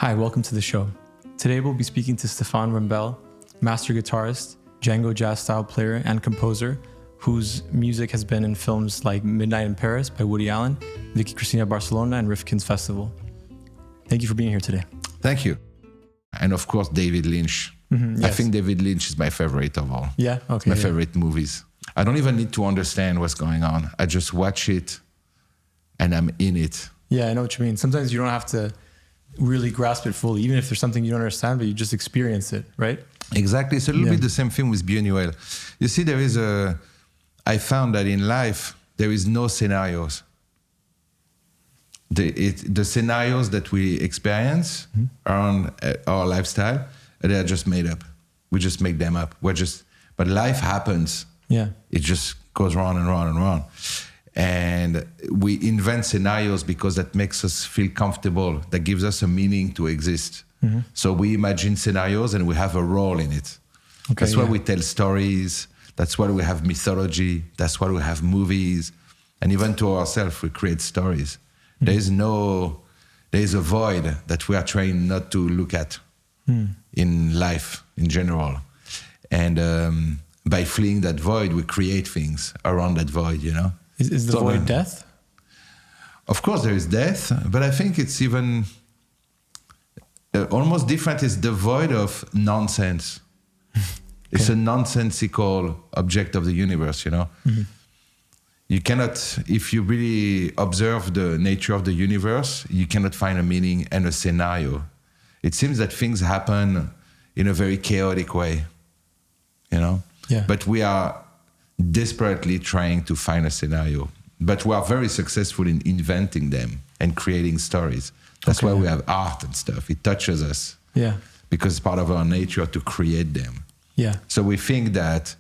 Hi, welcome to the show. Today we'll be speaking to Stephane Wrembel, master guitarist, Django Jazz style player and composer, whose music has been in films like Midnight in Paris by Woody Allen, Vicky Cristina Barcelona, and Rifkin's Festival. Thank you for being here today. Thank you. And of course, David Lynch. Yes. I think David Lynch is my favorite of all. Yeah? Okay. My favorite movies. I don't even need to understand what's going on. I just watch it and I'm in it. Yeah, I know what you mean. Sometimes you don't have to really grasp it fully, even if there's something you don't understand, but you just experience it, right? Exactly. It's a little bit the same thing with Buñuel. You see, I found that in life, there is no scenarios. The scenarios that we experience on our lifestyle, they are just made up. We just make them up. But life happens. Yeah. It just goes round and round and round. And we invent scenarios because that makes us feel comfortable, that gives us a meaning to exist. So we imagine scenarios and we have a role in it. Okay, That's why we tell stories. That's why we have mythology. That's why we have movies. And even to ourselves, we create stories. There is a void that we are trained not to look at in life in general. And by fleeing that void, we create things around that void, you know? Is the void death? Of course, there is death, but I think it's even almost different. It's the void of nonsense. It's a nonsensical object of the universe, you know? You cannot, if you really observe the nature of the universe, you cannot find a meaning and a scenario. It seems that things happen in a very chaotic way, you know? Yeah. But we are desperately trying to find a scenario. But we are very successful in inventing them and creating stories. That's why we have art and stuff. It touches us. Yeah. Because it's part of our nature to create them. Yeah. So we think that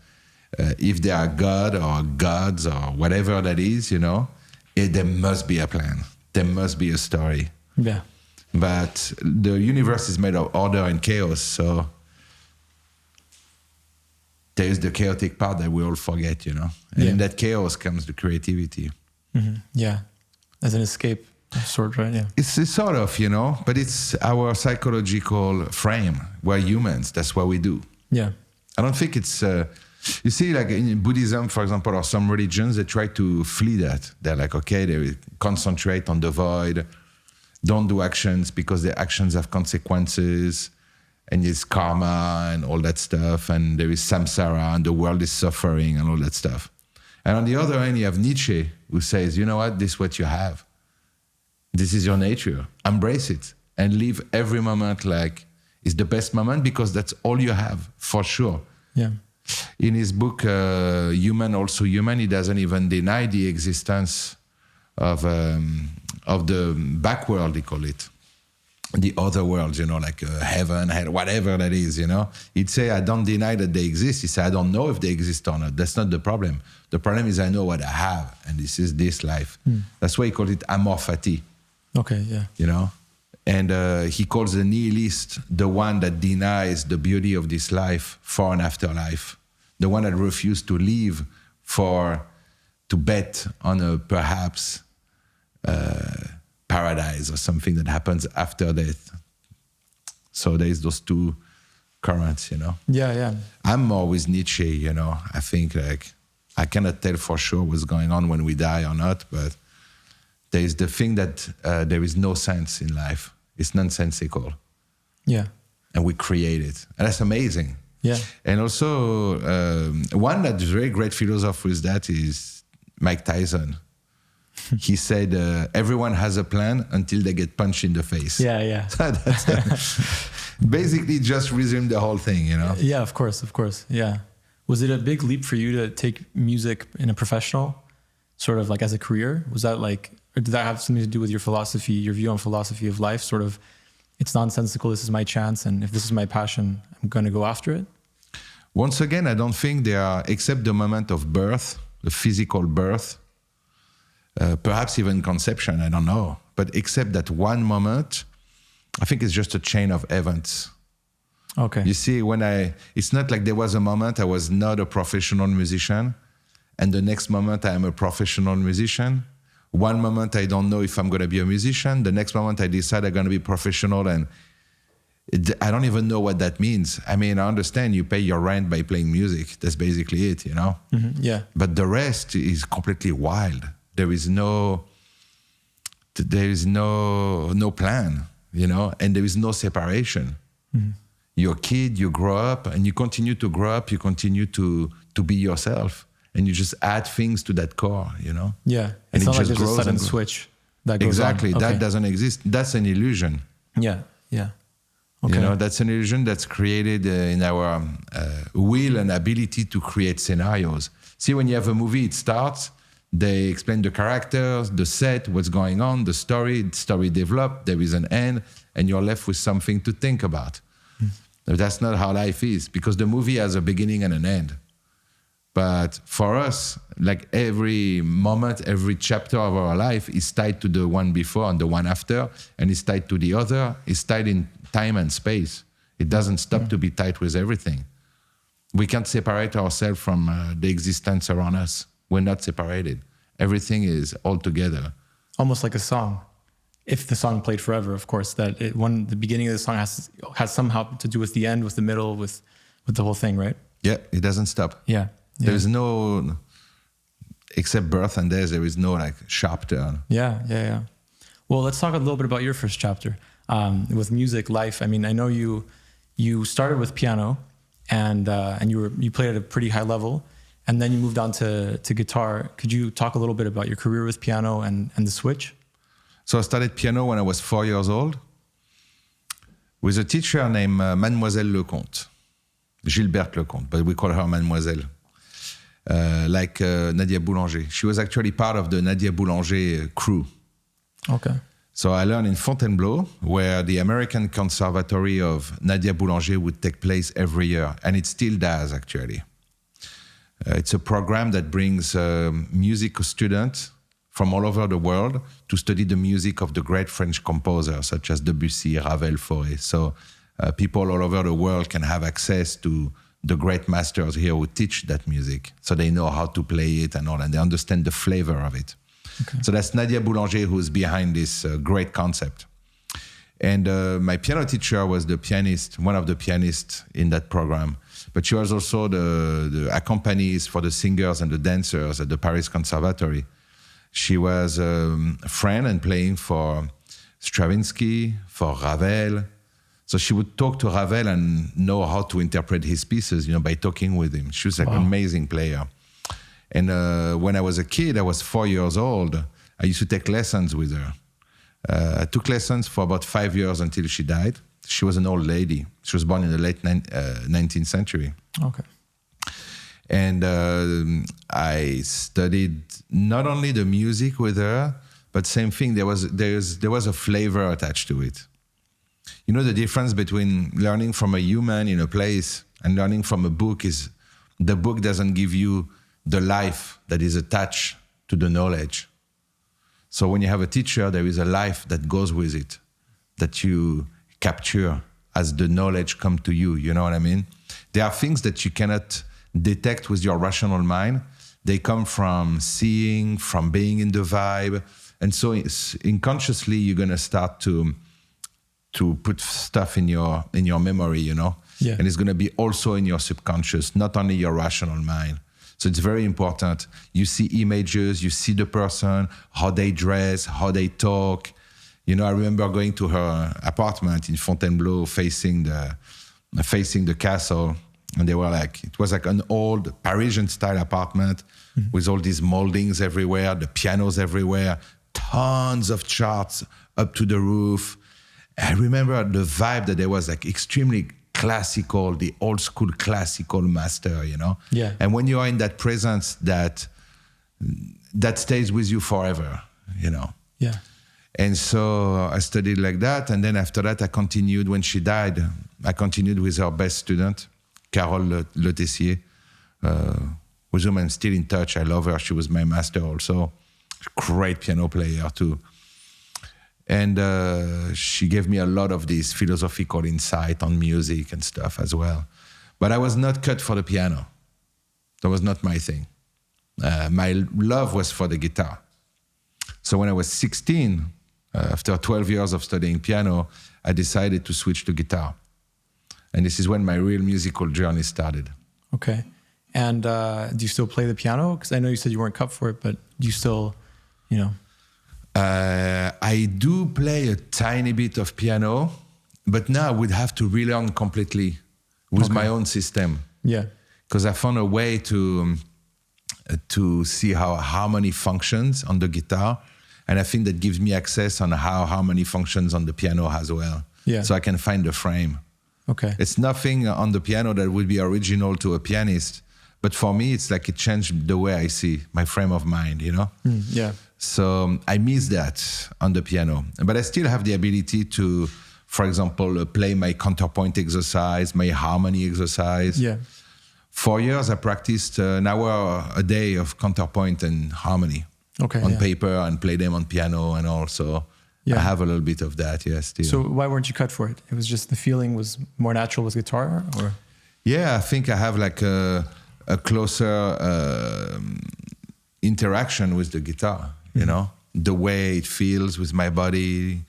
if they are God or gods or whatever that is, you know, there must be a plan. There must be a story. Yeah. But the universe is made of order and chaos, so there is the chaotic part that we all forget, you know. And in that chaos comes the creativity. Yeah. As an escape of sort, right? Yeah. It's sort of, you know, but it's our psychological frame. We're humans. That's what we do. Yeah. I don't think it's... you see, like in Buddhism, for example, or some religions, they try to flee that. They're like, okay, they concentrate on the void, don't do actions because the actions have consequences, and it's karma and all that stuff, and there is samsara, and the world is suffering and all that stuff. And on the other hand, you have Nietzsche, who says, you know what, this is what you have. This is your nature. Embrace it and live every moment like it's the best moment because that's all you have, for sure. Yeah. In his book, Human Also Human, he doesn't even deny the existence of the backworld, he call it. The other worlds, you know, like heaven, hell, whatever that is, you know. He'd say, I don't deny that they exist. He said, I don't know if they exist or not. That's not the problem. The problem is I know what I have, and this is this life. That's why he called it amor fati. Okay, yeah. You know? And he calls the nihilist the one that denies the beauty of this life for an afterlife. The one that refused to live to bet on a perhaps paradise or something that happens after death. So there's those two currents, you know. Yeah, yeah. I'm more with Nietzsche, you know. I think like I cannot tell for sure what's going on when we die or not, but there is the thing that there is no sense in life. It's nonsensical. Yeah. And we create it. And that's amazing. Yeah. And also, one that's very great philosopher is that is Mike Tyson. He said, everyone has a plan until they get punched in the face. Yeah, yeah. That's basically just resume the whole thing, you know? Yeah, of course, yeah. Was it a big leap for you to take music in a professional, sort of like as a career? Was that like, or did that have something to do with your philosophy, your view on philosophy of life? Sort of, it's nonsensical, this is my chance, and if this is my passion, I'm going to go after it? Once again, I don't think they are, except the moment of birth, the physical birth, perhaps even conception, I don't know. But except that one moment, I think it's just a chain of events. Okay. You see, it's not like there was a moment I was not a professional musician, and the next moment I am a professional musician. One moment I don't know if I'm going to be a musician. The next moment I decide I'm going to be professional, and I don't even know what that means. I mean, I understand you pay your rent by playing music. That's basically it, you know? Mm-hmm. Yeah. But the rest is completely wild. There is no plan, you know, and there is no separation. Mm-hmm. You're a kid, you grow up, and you continue to grow up, you continue to be yourself, and you just add things to that core, you know? Yeah. And it's not like there's a grows sudden switch that goes exactly. on. That doesn't exist. That's an illusion. Yeah, yeah. Okay. You know, that's an illusion that's created in our will and ability to create scenarios. See, when you have a movie, it starts, they explain the characters, the set, what's going on, the story developed, there is an end, and you're left with something to think about. That's not how life is, because the movie has a beginning and an end. But for us, like every moment, every chapter of our life is tied to the one before and the one after, and it's tied to the other. It's tied in time and space. It doesn't stop to be tied with everything. We can't separate ourselves from the existence around us. We're not separated. Everything is all together. Almost like a song. If the song played forever, of course, the beginning of the song has somehow to do with the end, with the middle, with the whole thing, right? Yeah, it doesn't stop. Yeah. There is no, except birth and death, there is no like sharp turn. Yeah. Well, let's talk a little bit about your first chapter with music, life. I mean, I know you started with piano, and you played at a pretty high level, and then you moved on to guitar. Could you talk a little bit about your career with piano and the switch? So I started piano when I was 4 years old with a teacher named Mademoiselle Lecomte, Gilberte Lecomte, but we call her Mademoiselle. Like Nadia Boulanger. She was actually part of the Nadia Boulanger crew. Okay. So I learned in Fontainebleau, where the American Conservatory of Nadia Boulanger would take place every year, and it still does, actually. It's a program that brings music students from all over the world to study the music of the great French composers, such as Debussy, Ravel, Fauré. So people all over the world can have access to the great masters here who teach that music, so they know how to play it and all, and they understand the flavor of it. Okay. So that's Nadia Boulanger who's behind this great concept. And my piano teacher was one of the pianists in that program, but she was also the accompanist for the singers and the dancers at the Paris Conservatory. She was a friend and playing for Stravinsky, for Ravel. So she would talk to Ravel and know how to interpret his pieces, you know, by talking with him. She was like an amazing player. And when I was a kid, I was 4 years old, I used to take lessons with her. I took lessons for about 5 years until she died. She was an old lady. She was born in the late 19th century. Okay. And I studied not only the music with her, but same thing, there was a flavor attached to it. You know, the difference between learning from a human in a place and learning from a book is the book doesn't give you the life that is attached to the knowledge. So when you have a teacher, there is a life that goes with it, that you capture as the knowledge comes to you. You know what I mean? There are things that you cannot detect with your rational mind. They come from seeing, from being in the vibe. And so unconsciously, you're going to start to put stuff in your memory, you know? Yeah. And it's going to be also in your subconscious, not only your rational mind. So it's very important. You see images, you see the person, how they dress, how they talk. You know, I remember going to her apartment in Fontainebleau facing the castle. And they were like, it was like an old Parisian style apartment with all these moldings everywhere, the pianos everywhere, tons of charts up to the roof. I remember the vibe that there was like extremely classical, the old school classical master, you know? Yeah. And when you are in that presence, that stays with you forever, you know? Yeah. And so I studied like that. And then after that, I continued, when she died, I continued with her best student, Carole Le Tessier, with whom I'm still in touch. I love her. She was my master also. Great piano player too. And she gave me a lot of this philosophical insight on music and stuff as well. But I was not cut for the piano. That was not my thing. My love was for the guitar. So when I was 16, after 12 years of studying piano, I decided to switch to guitar. And this is when my real musical journey started. Okay. And do you still play the piano? Because I know you said you weren't cut for it, but do you still, you know? I do play a tiny bit of piano, but now I would have to relearn completely with my own system. Yeah. Because I found a way to see how harmony functions on the guitar. And I think that gives me access on how harmony functions on the piano as well. Yeah. So I can find the frame. Okay. It's nothing on the piano that would be original to a pianist. But for me, it's like it changed the way I see my frame of mind, you know? Yeah. So I miss that on the piano. But I still have the ability to, for example, play my counterpoint exercise, my harmony exercise. Yeah. For years, I practiced an hour a day of counterpoint and harmony on paper and play them on piano and all. So I have a little bit of that, yes. Still. So why weren't you cut for it? It was just the feeling was more natural with guitar, or? Yeah, I think I have like a closer interaction with the guitar, you know, the way it feels with my body.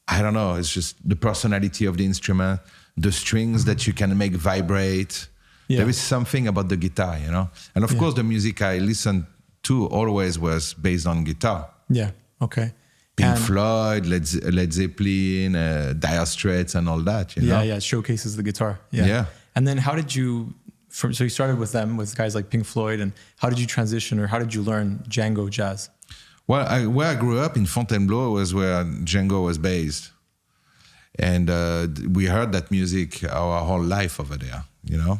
I don't know, it's just the personality of the instrument, the strings that you can make vibrate. Yeah. There is something about the guitar, you know. And of course, the music I listened to always was based on guitar. Yeah, okay. Pink Floyd, Led Zeppelin, Dire Straits and all that, you know? Yeah, it showcases the guitar. Yeah. And then how did you, so you started with them, with guys like Pink Floyd, and how did you transition, or how did you learn Django Jazz? Well, where I grew up in Fontainebleau was where Django was based. And we heard that music our whole life over there, you know?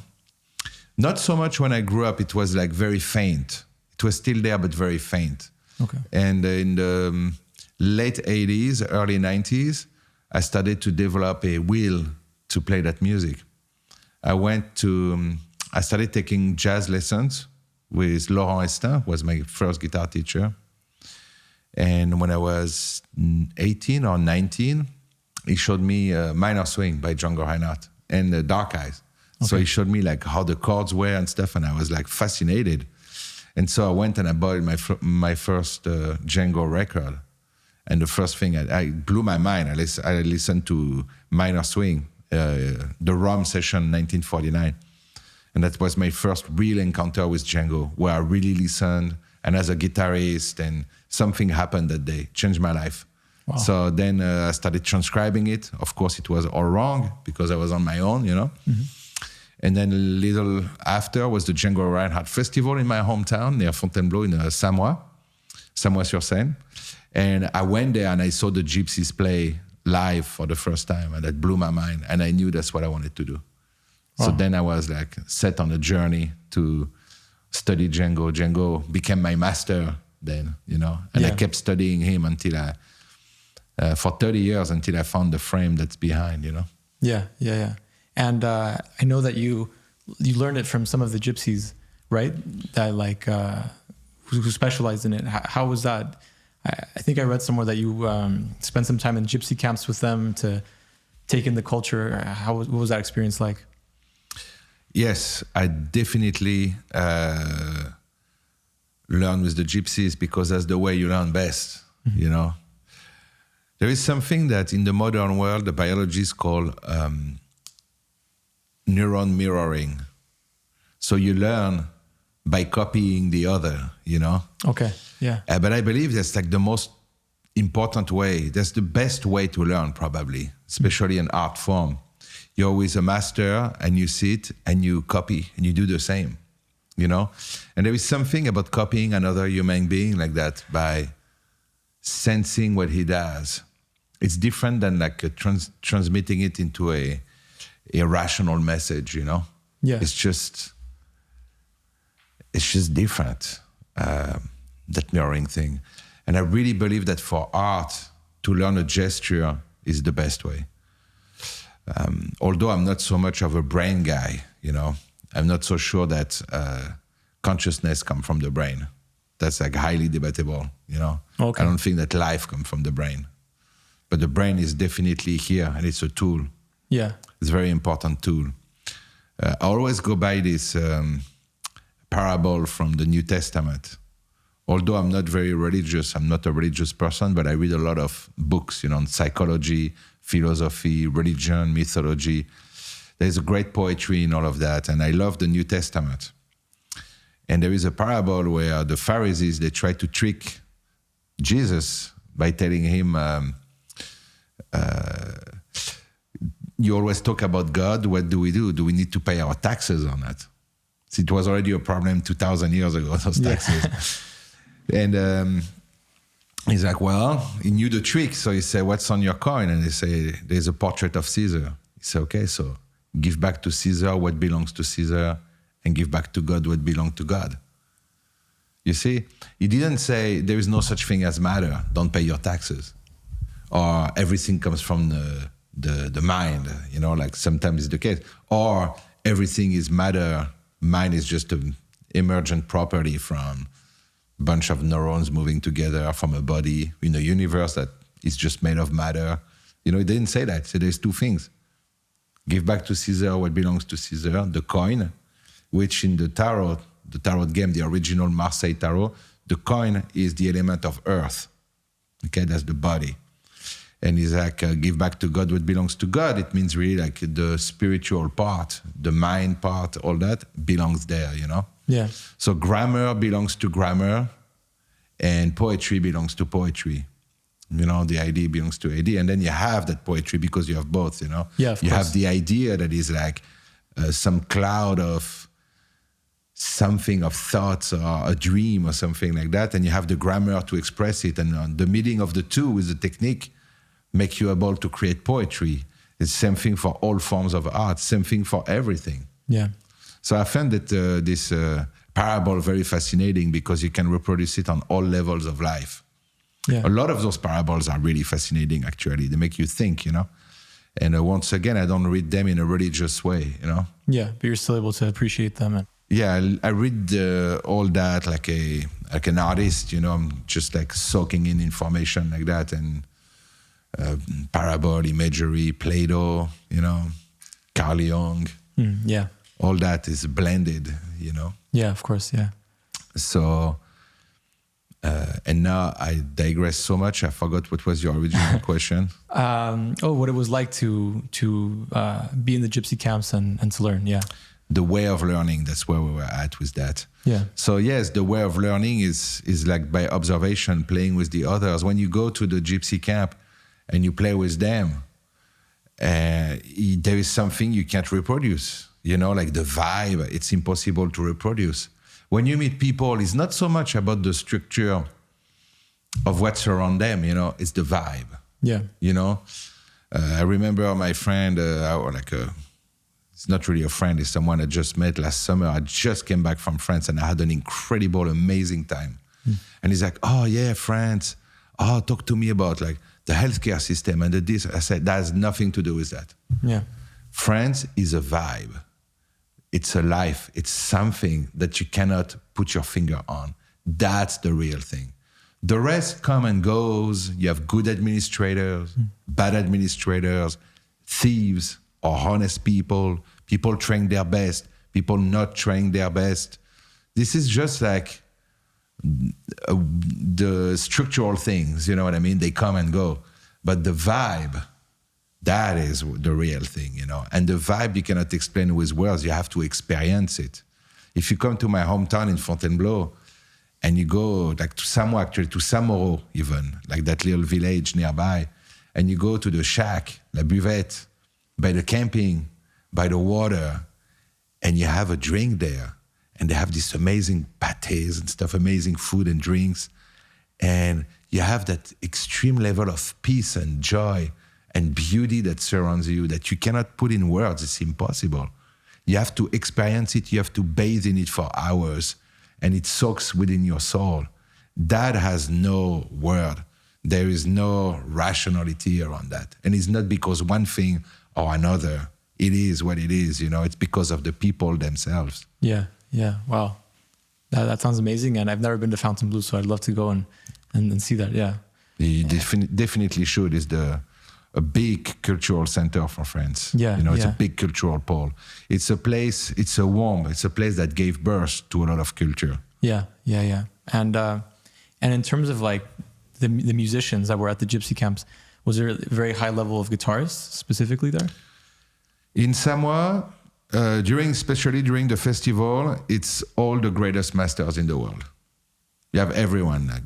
Not so much when I grew up, it was like very faint. It was still there, but very faint. Okay. And in the late 80s, early 90s, I started to develop a will to play that music. I started taking jazz lessons with Laurent Estin, who was my first guitar teacher. And when I was 18 or 19, he showed me Minor Swing by Django Reinhardt and Dark Eyes. Okay. So he showed me like how the chords were and stuff, and I was like fascinated. And so I went and I bought my first Django record. And the first thing, I blew my mind. I listened to Minor Swing, the Rome session 1949. And that was my first real encounter with Django, where I really listened, and as a guitarist, and something happened that day, changed my life. Wow. So then I started transcribing it. Of course, it was all wrong because I was on my own, you know. Mm-hmm. And then a little after was the Django Reinhardt Festival in my hometown near Fontainebleau in Samois-sur-Seine. And I went there and I saw the Gypsies play live for the first time, and that blew my mind. And I knew that's what I wanted to do. Wow. So then I was like set on a journey to study Django. Django became my master then, you know. And I kept studying him until for 30 years until I found the frame that's behind, you know. Yeah. And I know that you learned it from some of the gypsies, right? That like who specialized in it. How was that? I think I read somewhere that you spent some time in gypsy camps with them to take in the culture. What was that experience like? Yes, I definitely learned with the gypsies because that's the way you learn best, you know. There is something that in the modern world, the biologists call neuron mirroring. So you learn by copying the other, you know? Okay, yeah. But I believe that's like the most important way. That's the best way to learn, probably, especially in art form. You're always a master and you sit and you copy and you do the same, you know? And there is something about copying another human being like that by sensing what he does. It's different than like transmitting it into a rational message, you know? Yeah. It's just different, that mirroring thing. And I really believe that for art, to learn a gesture is the best way. Although I'm not so much of a brain guy, you know, I'm not so sure that consciousness comes from the brain. That's like highly debatable, you know. Okay. I don't think that life comes from the brain. But the brain is definitely here, and it's a tool. Yeah. It's a very important tool. I always go by this parable from the New Testament. Although I'm not very religious, I'm not a religious person, but I read a lot of books, you know, on psychology, philosophy, religion, mythology. There's a great poetry in all of that. And I love the New Testament. And there is a parable where the Pharisees, they try to trick Jesus by telling him, you always talk about God. What do we do? Do we need to pay our taxes or not? So it was already a problem 2,000 years ago, those taxes. And he's like, well, he knew the trick. So he said, what's on your coin? And they say, there's a portrait of Caesar. He said, okay, so give back to Caesar what belongs to Caesar and give back to God what belongs to God. You see, he didn't say there is no such thing as matter, don't pay your taxes. Or everything comes from the mind, you know, like sometimes it's the case. Or everything is matter, mind is just an emergent property from a bunch of neurons moving together from a body in a universe that is just made of matter. You know, he didn't say that. He said there's two things. Give back to Caesar what belongs to Caesar, the coin, which in the tarot game, the original Marseille tarot, the coin is the element of earth. Okay, that's the body. And he's like, give back to God what belongs to God. It means really like the spiritual part, the mind part, all that belongs there, you know? Yeah. So grammar belongs to grammar and poetry belongs to poetry. You know, the idea belongs to idea. And then you have that poetry because you have both, you know? Yeah, of you course. have the idea that is like some cloud of something of thoughts or a dream or something like that. And you have the grammar to express it. And the meeting of the two with the technique make you able to create poetry. It's same thing for all forms of art, same thing for everything. Yeah. So I found that this parable very fascinating because you can reproduce it on all levels of life. Yeah. A lot of those parables are really fascinating, actually. They make you think, you know. And once again, I don't read them in a religious way, you know. Yeah, but you're still able to appreciate them. And yeah, I read all that like an artist, you know. I'm just like soaking in information like that, and parable, imagery, Plato, you know, Carl Jung. Yeah. All that is blended, you know. Yeah, of course, yeah. So, and now I digress so much. I forgot what was your original question. What it was like to be in the gypsy camps and to learn, yeah. The way of learning, that's where we were at with that. Yeah. So yes, the way of learning is like by observation, playing with the others. When you go to the gypsy camp and you play with them, there is something you can't reproduce. You know, like the vibe, it's impossible to reproduce. When you meet people, it's not so much about the structure of what's around them, you know, it's the vibe. Yeah. You know, I remember my friend, it's not really a friend, it's someone I just met last summer. I just came back from France and I had an incredible, amazing time. And he's like, oh yeah, France. Oh, talk to me about like the healthcare system and the this. I said, that has nothing to do with that. Yeah. France is a vibe. It's a life. It's something that you cannot put your finger on. That's the real thing. The rest come and goes. You have good administrators, bad administrators, thieves or honest people trying their best, people not trying their best. This is just like the structural things, you know what I mean? They come and go. But the vibe, that is the real thing, you know. And the vibe you cannot explain with words. You have to experience it. If you come to my hometown in Fontainebleau and you go like to Samoro even, like that little village nearby, and you go to the shack, La Buvette, by the camping, by the water, and you have a drink there, and they have this amazing pâtés and stuff, amazing food and drinks, and you have that extreme level of peace and joy and beauty that surrounds you that you cannot put in words. It's impossible. You have to experience it. You have to bathe in it for hours, and it soaks within your soul. That has no word. There is no rationality around that. And it's not because one thing or another. It is what it is, you know. It's because of the people themselves. Yeah, yeah. Wow. That sounds amazing. And I've never been to Fontainebleau, so I'd love to go and see that, yeah. You definitely should. It's a big cultural center for France. Yeah, you know, it's yeah. a big cultural pole. It's a place, it's a place that gave birth to a lot of culture. Yeah, yeah, yeah. And in terms of like the musicians that were at the gypsy camps, Was there a very high level of guitarists specifically there? In Samoa, especially during the festival, it's all the greatest masters in the world. You have everyone, like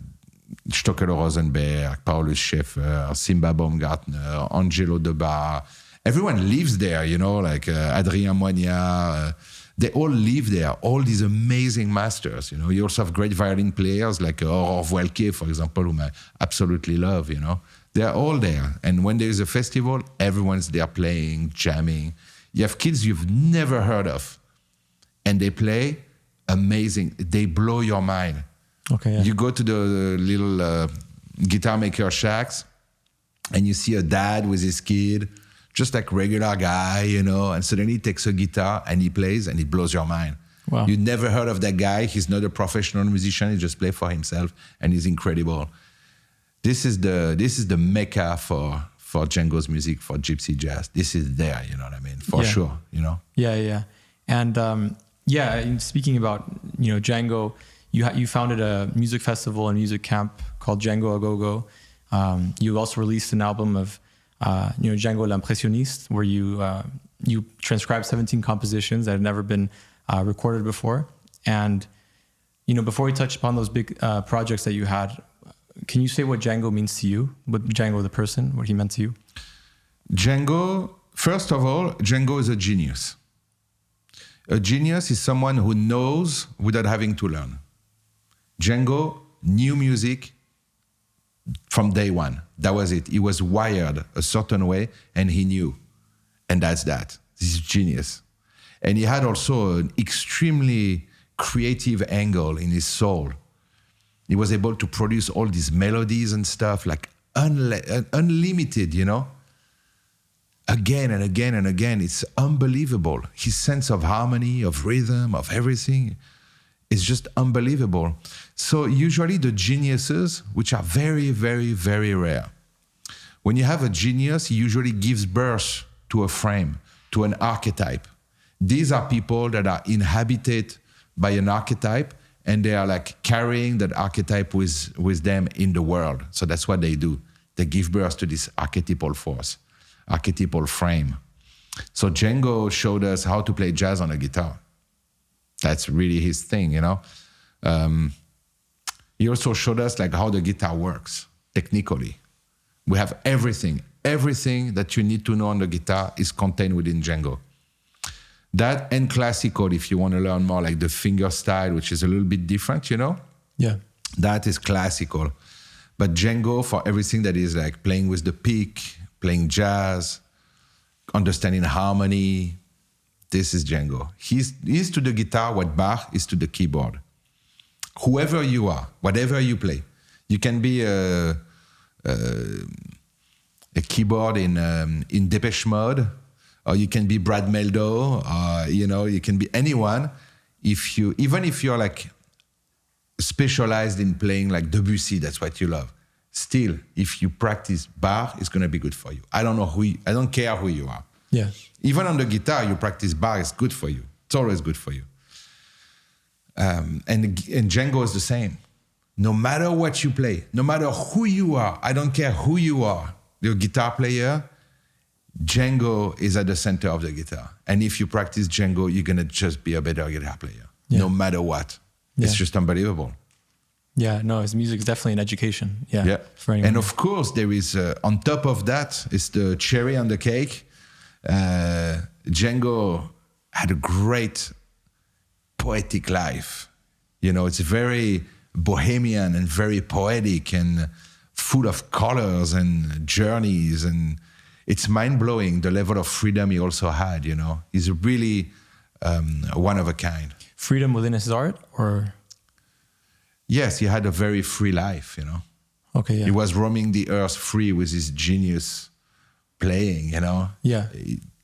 Stockel Rosenberg, Paulus Schaeffer, Simba Baumgartner, Angelo De Bar. Everyone lives there, like Adrien Moignard. They all live there, all these amazing masters. You also have great violin players like Aurore Voilquet, for example, whom I absolutely love, They're all there. And when there's a festival, everyone's there playing, jamming. You have kids you've never heard of, and they play amazing. They blow your mind. Okay. Yeah. You go to the little guitar maker shacks, and you see a dad with his kid, just like regular guy, and suddenly he takes a guitar and he plays, and it blows your mind. Wow. You never heard of that guy. He's not a professional musician. He just plays for himself, and he's incredible. This is the mecca for Django's music, for gypsy jazz. This is there, you know what I mean? For sure, Yeah. And and speaking about, Django, you founded a music festival and music camp called Django A Go-Go. You also released an album of, Django L'Impressionniste, where you transcribed 17 compositions that had never been recorded before. And, before we touch upon those big projects that you had, can you say what Django means to you? What Django the person, what he meant to you? Django, first of all, Django is a genius. A genius is someone who knows without having to learn. Django knew music from day one. That was it. He was wired a certain way, and he knew. And that's that. This is genius. And he had also an extremely creative angle in his soul. He was able to produce all these melodies and stuff, like unlimited, Again and again and again. It's unbelievable. His sense of harmony, of rhythm, of everything is just unbelievable. So usually the geniuses, which are very, very, very rare, when you have a genius, he usually gives birth to a frame, to an archetype. These are people that are inhabited by an archetype, and they are like carrying that archetype with them in the world. So that's what they do. They give birth to this archetypal force, archetypal frame. So Django showed us how to play jazz on a guitar. That's really his thing, He also showed us like how the guitar works technically. We have everything that you need to know on the guitar is contained within Django. That and classical, if you want to learn more, like the finger style, which is a little bit different, Yeah. That is classical. But Django, for everything that is like playing with the pick, playing jazz, understanding harmony, this is Django. He's to the guitar what Bach is to the keyboard. Whoever you are, whatever you play, you can be a keyboard in Depeche Mode, or you can be Brad Meldo, or you can be anyone. Even if you're like specialized in playing like Debussy, that's what you love. Still, if you practice Bach, it's gonna be good for you. I don't care who you are. Yeah. Even on the guitar, you practice Bach, it's good for you. It's always good for you. And Django is the same. No matter what you play, no matter who you are, I don't care who you are, you're a guitar player, Django is at the center of the guitar. And if you practice Django, you're going to just be a better guitar player, no matter what. Yeah. It's just unbelievable. Yeah, no, his music is definitely an education. Yeah. For anyone. And of course, there is, on top of that, is the cherry on the cake. Django had a great poetic life. It's very bohemian and very poetic and full of colors and journeys, and it's mind-blowing the level of freedom he also had. He's really one of a kind. Freedom within his art, or? Yes, he had a very free life. Okay, yeah. He was roaming the earth free with his genius playing. Yeah.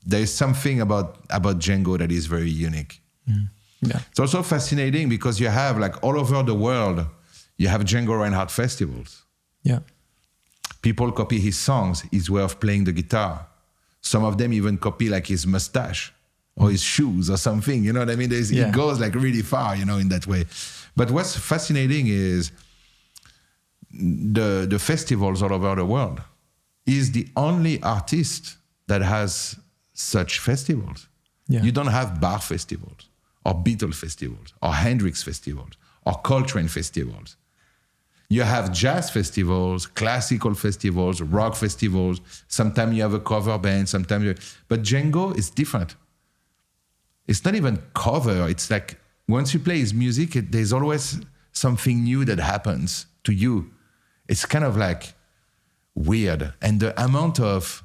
There is something about Django that is very unique. Mm. Yeah. It's also fascinating because you have like all over the world, you have Django Reinhardt festivals. Yeah. People copy his songs, his way of playing the guitar. Some of them even copy like his mustache or his shoes or something. You know what I mean? It goes like really far, in that way. But what's fascinating is the festivals all over the world. is the only artist that has such festivals. Yeah. You don't have Bach festivals or Beatles festivals or Hendrix festivals or Coltrane festivals. You have jazz festivals, classical festivals, rock festivals. Sometimes you have a cover band, but Django is different. It's not even cover. It's like once you play his music, there's always something new that happens to you. It's kind of like weird. And the amount of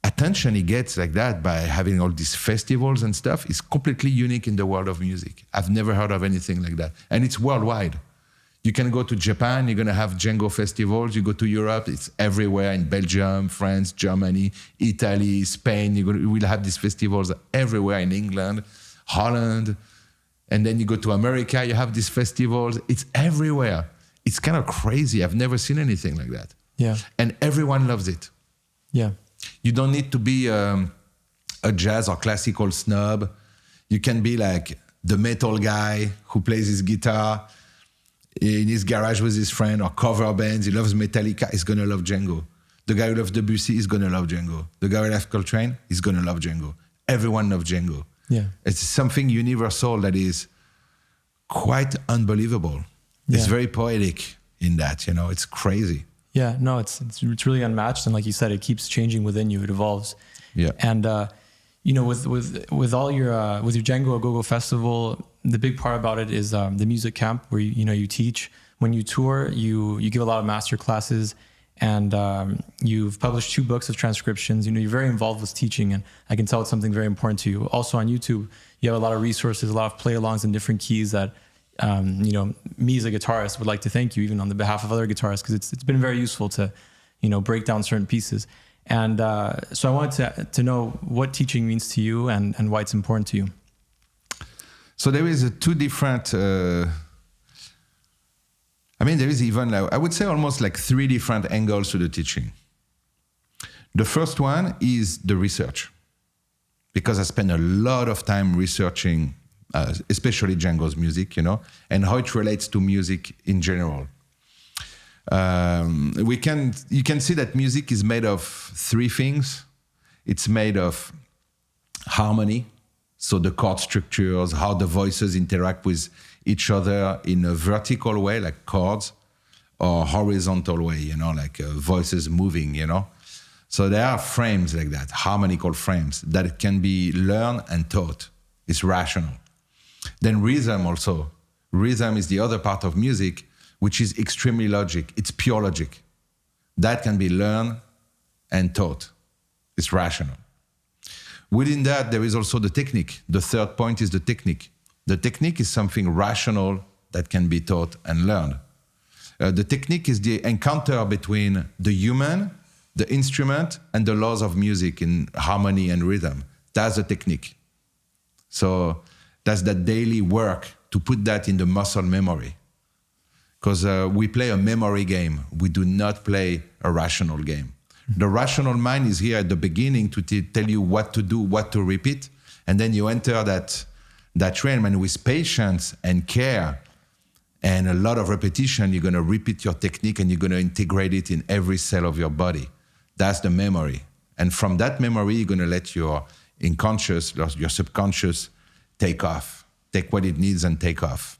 attention he gets like that by having all these festivals and stuff is completely unique in the world of music. I've never heard of anything like that. And it's worldwide. You can go to Japan, you're going to have Django festivals. You go to Europe, it's everywhere in Belgium, France, Germany, Italy, Spain. You will have these festivals everywhere in England, Holland. And then you go to America, you have these festivals. It's everywhere. It's kind of crazy. I've never seen anything like that. Yeah. And everyone loves it. Yeah. You don't need to be a jazz or classical snob. You can be like the metal guy who plays his guitar in his garage with his friend, or cover bands. He loves Metallica, he's going to love Django. The guy who loves Debussy is going to love Django. The guy who loves Coltrane is going to love Django. Everyone loves Django. Yeah. It's something universal that is quite unbelievable. Yeah. It's very poetic in that, it's crazy. Yeah, no, it's really unmatched. And like you said, it keeps changing within you. It evolves. Yeah. And, with all your, with your Django A Go-Go Festival, the big part about it is the music camp where, you teach. When you tour, you give a lot of master classes, and you've published 2 books of transcriptions. You're very involved with teaching, and I can tell it's something very important to you. Also on YouTube, you have a lot of resources, a lot of play-alongs in different keys that, me as a guitarist would like to thank you, even on the behalf of other guitarists, because it's been very useful to, break down certain pieces. And so I wanted to know what teaching means to you and why it's important to you. So there is 2 different, there is even, I would say almost like 3 different angles to the teaching. The first one is the research, because I spend a lot of time researching, especially Django's music, and how it relates to music in general. You can see that music is made of 3 things. It's made of harmony, so the chord structures, how the voices interact with each other in a vertical way, like chords, or horizontal way, like voices moving, So there are frames like that, harmonical frames, that can be learned and taught. It's rational. Then rhythm also. Rhythm is the other part of music, which is extremely logic. It's pure logic. That can be learned and taught. It's rational. Within that, there is also the technique. The third point is the technique. The technique is something rational that can be taught and learned. The technique is the encounter between the human, the instrument, and the laws of music in harmony and rhythm. That's the technique. So that's that daily work to put that in the muscle memory. Because we play a memory game. We do not play a rational game. The rational mind is here at the beginning to tell you what to do, what to repeat. And then you enter that realm, and with patience and care and a lot of repetition, you're going to repeat your technique, and you're going to integrate it in every cell of your body. That's the memory. And from that memory, you're going to let your unconscious, your subconscious take off, take what it needs and take off.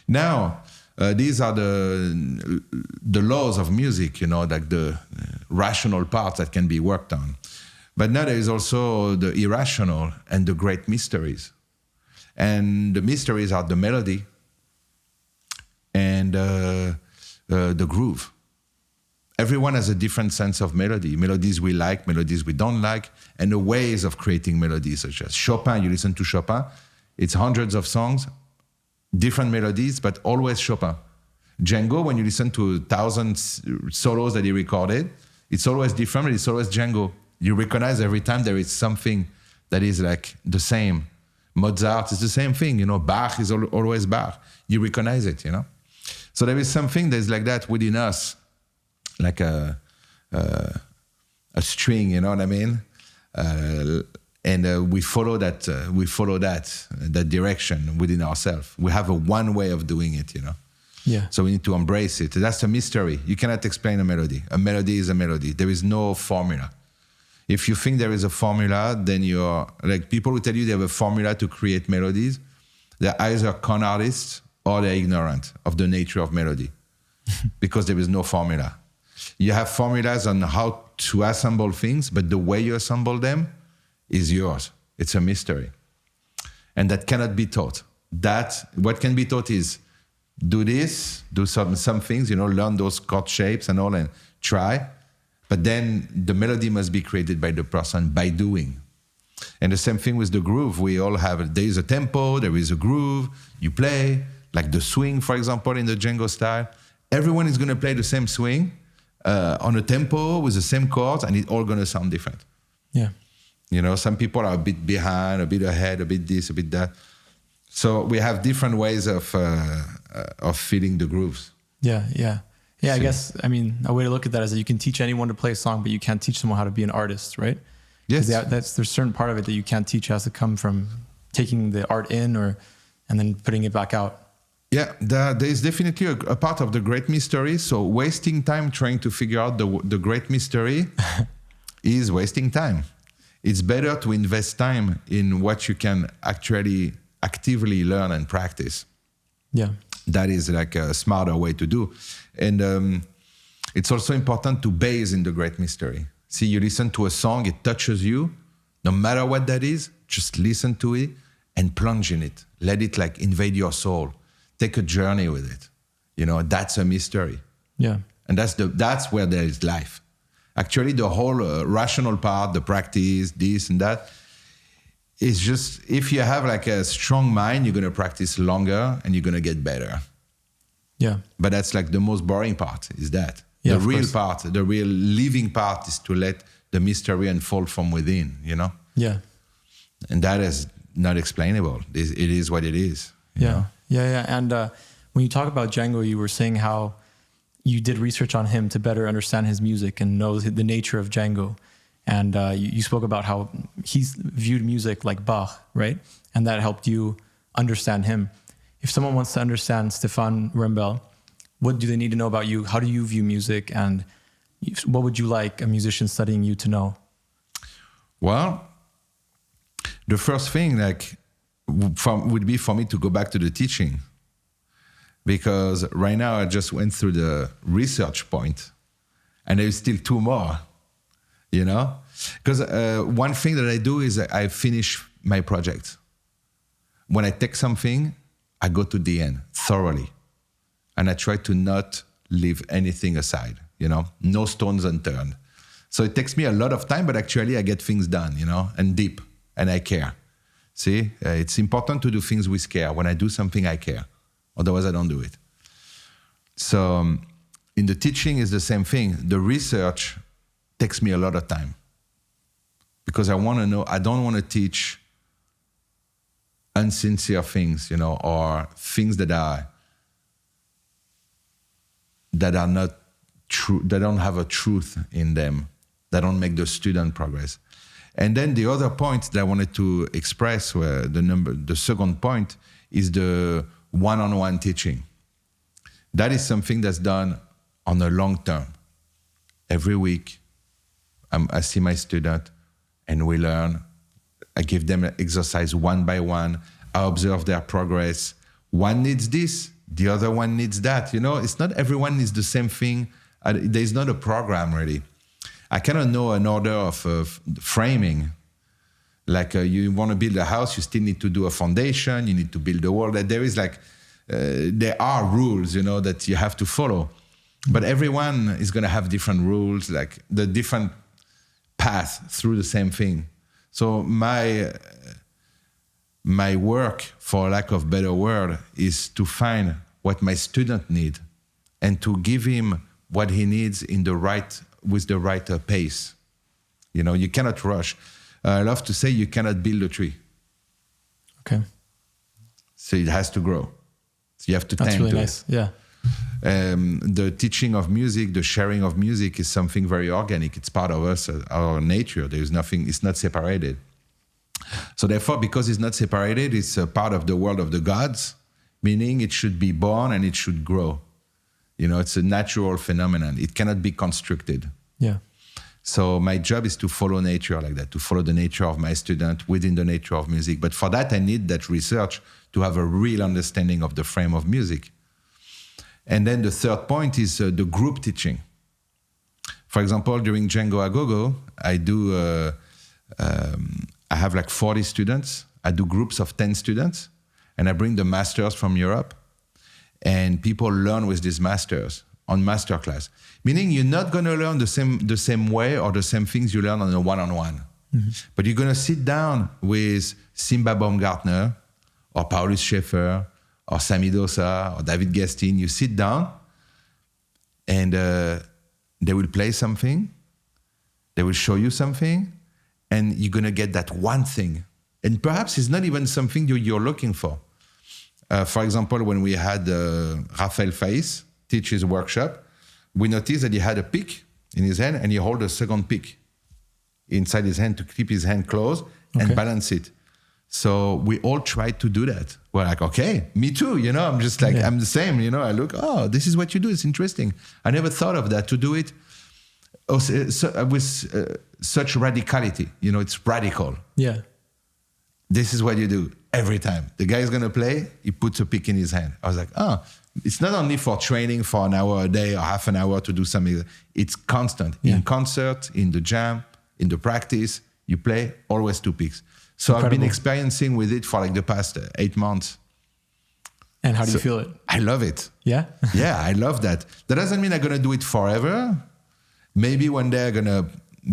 Now, these are the laws of music, like the rational parts that can be worked on. But now there is also the irrational and the great mysteries. And the mysteries are the melody and the groove. Everyone has a different sense of melody. Melodies we like, melodies we don't like, and the ways of creating melodies, such as Chopin. You listen to Chopin, it's hundreds of songs, different melodies, but always Chopin. Django, when you listen to 1,000 solos that he recorded, it's always different, but it's always Django. You recognize every time there is something that is like the same. Mozart is the same thing, Bach is always Bach. You recognize it, So there is something that's like that within us, like a string, you know what I mean? And we follow that direction within ourselves. We have one way of doing it, Yeah. So we need to embrace it. That's a mystery. You cannot explain a melody. A melody is a melody. There is no formula. If you think there is a formula, then you're like people who tell you they have a formula to create melodies. They're either con artists or they're ignorant of the nature of melody because there is no formula. You have formulas on how to assemble things, but the way you assemble them is yours. It's a mystery. And that cannot be taught. What can be taught is do this, do some things, learn those chord shapes and all and try. But then the melody must be created by the person by doing. And the same thing with the groove. We all have, there is a tempo, there is a groove, you play, like the swing, for example, in the Django style. Everyone is going to play the same swing on a tempo with the same chords, and it's all going to sound different. Yeah. Some people are a bit behind, a bit ahead, a bit this, a bit that. So we have different ways of feeling the grooves. Yeah. I guess, a way to look at that is that you can teach anyone to play a song, but you can't teach someone how to be an artist, right? Yes. There's a certain part of it that you can't teach. It has to come from taking the art in and then putting it back out. Yeah, there is definitely a part of the great mystery. So wasting time trying to figure out the great mystery is wasting time. It's better to invest time in what you can actually actively learn and practice. Yeah. That is like a smarter way to do. And it's also important to base in the great mystery. See, you listen to a song, it touches you. No matter what that is, just listen to it and plunge in it. Let it like invade your soul. Take a journey with it. That's a mystery. Yeah. And that's where there is life. Actually, the whole rational part, the practice, this and that, is just, if you have like a strong mind, you're going to practice longer and you're going to get better. Yeah. But that's like the most boring part, is that. Yeah, the real part, the real living part is to let the mystery unfold from within, Yeah. And that is not explainable. It is what it is. Yeah. And when you talk about Django, you were saying how you did research on him to better understand his music and know the nature of Django. And you spoke about how he's viewed music like Bach, right? And that helped you understand him. If someone wants to understand Stephane Wrembel, what do they need to know about you? How do you view music? And what would you like a musician studying you to know? Well, the first thing would be for me to go back to the teaching. Because right now I just went through the research point and there's still two more, Because one thing that I do is I finish my project. When I take something, I go to the end thoroughly. And I try to not leave anything aside, no stones unturned. So it takes me a lot of time, but actually I get things done, and deep, and I care. See, it's important to do things with care. When I do something, I care. Otherwise, I don't do it. So in the teaching is the same thing. The research takes me a lot of time because I want to know. I don't want to teach insincere things, or things that are not true, that don't have a truth in them, that don't make the student progress. And then the other point that I wanted to express, the second point, is the one-on-one teaching. That is something that's done on a long term. Every week, I see my student and we learn. I give them an exercise one by one. I observe their progress. One needs this, the other one needs that. It's not everyone needs the same thing. There's not a program really. I cannot know an order of framing. Like you want to build a house, you still need to do a foundation, you need to build a wall. There is there are rules, that you have to follow. But everyone is going to have different rules, like the different path through the same thing. So my work, for lack of better word, is to find what my student needs and to give him what he needs with the right pace. You cannot rush. I love to say you cannot build a tree. Okay. So it has to grow. So you have to tend to it. That's really nice. Yeah. The teaching of music, the sharing of music is something very organic. It's part of us, our nature. There's nothing, it's not separated. So therefore, because it's not separated, it's a part of the world of the gods. meaning it should be born and it should grow. It's a natural phenomenon. It cannot be constructed. Yeah. So my job is to follow nature like that, to follow the nature of my student within the nature of music. But for that, I need that research to have a real understanding of the frame of music. And then the third point is the group teaching. For example, during Django Agogo, I have like 40 students. I do groups of 10 students, and I bring the masters from Europe, and people learn with these masters on masterclass. Meaning you're not going to learn the same way or the same things you learn on a one-on-one. Mm-hmm. But you're going to sit down with Simba Baumgartner or Paulus Schaeffer or Sami Dosa or David Gastin. You sit down and they will play something. They will show you something, and you're going to get that one thing. And perhaps it's not even something you're looking for. For example, when we had Raphael Faiz teach his workshop, we noticed that he had a pick in his hand and he held a second pick inside his hand to keep his hand closed and balance it. So we all tried to do that. We're like, okay, me too. I'm just like, I'm the same. I look, this is what you do. It's interesting. I never thought of that, to do it with such radicality. It's radical. Yeah. This is what you do every time. The guy is going to play, he puts a pick in his hand. I was like, it's not only for training for an hour a day or half an hour to do something. It's constant. Yeah. In concert, in the jam, in the practice, you play always 2 picks. So incredible. I've been experiencing with it for like the past 8 months. And how do you feel it? I love it. Yeah? Yeah, I love that. That doesn't mean I'm going to do it forever. Maybe one day I'm going to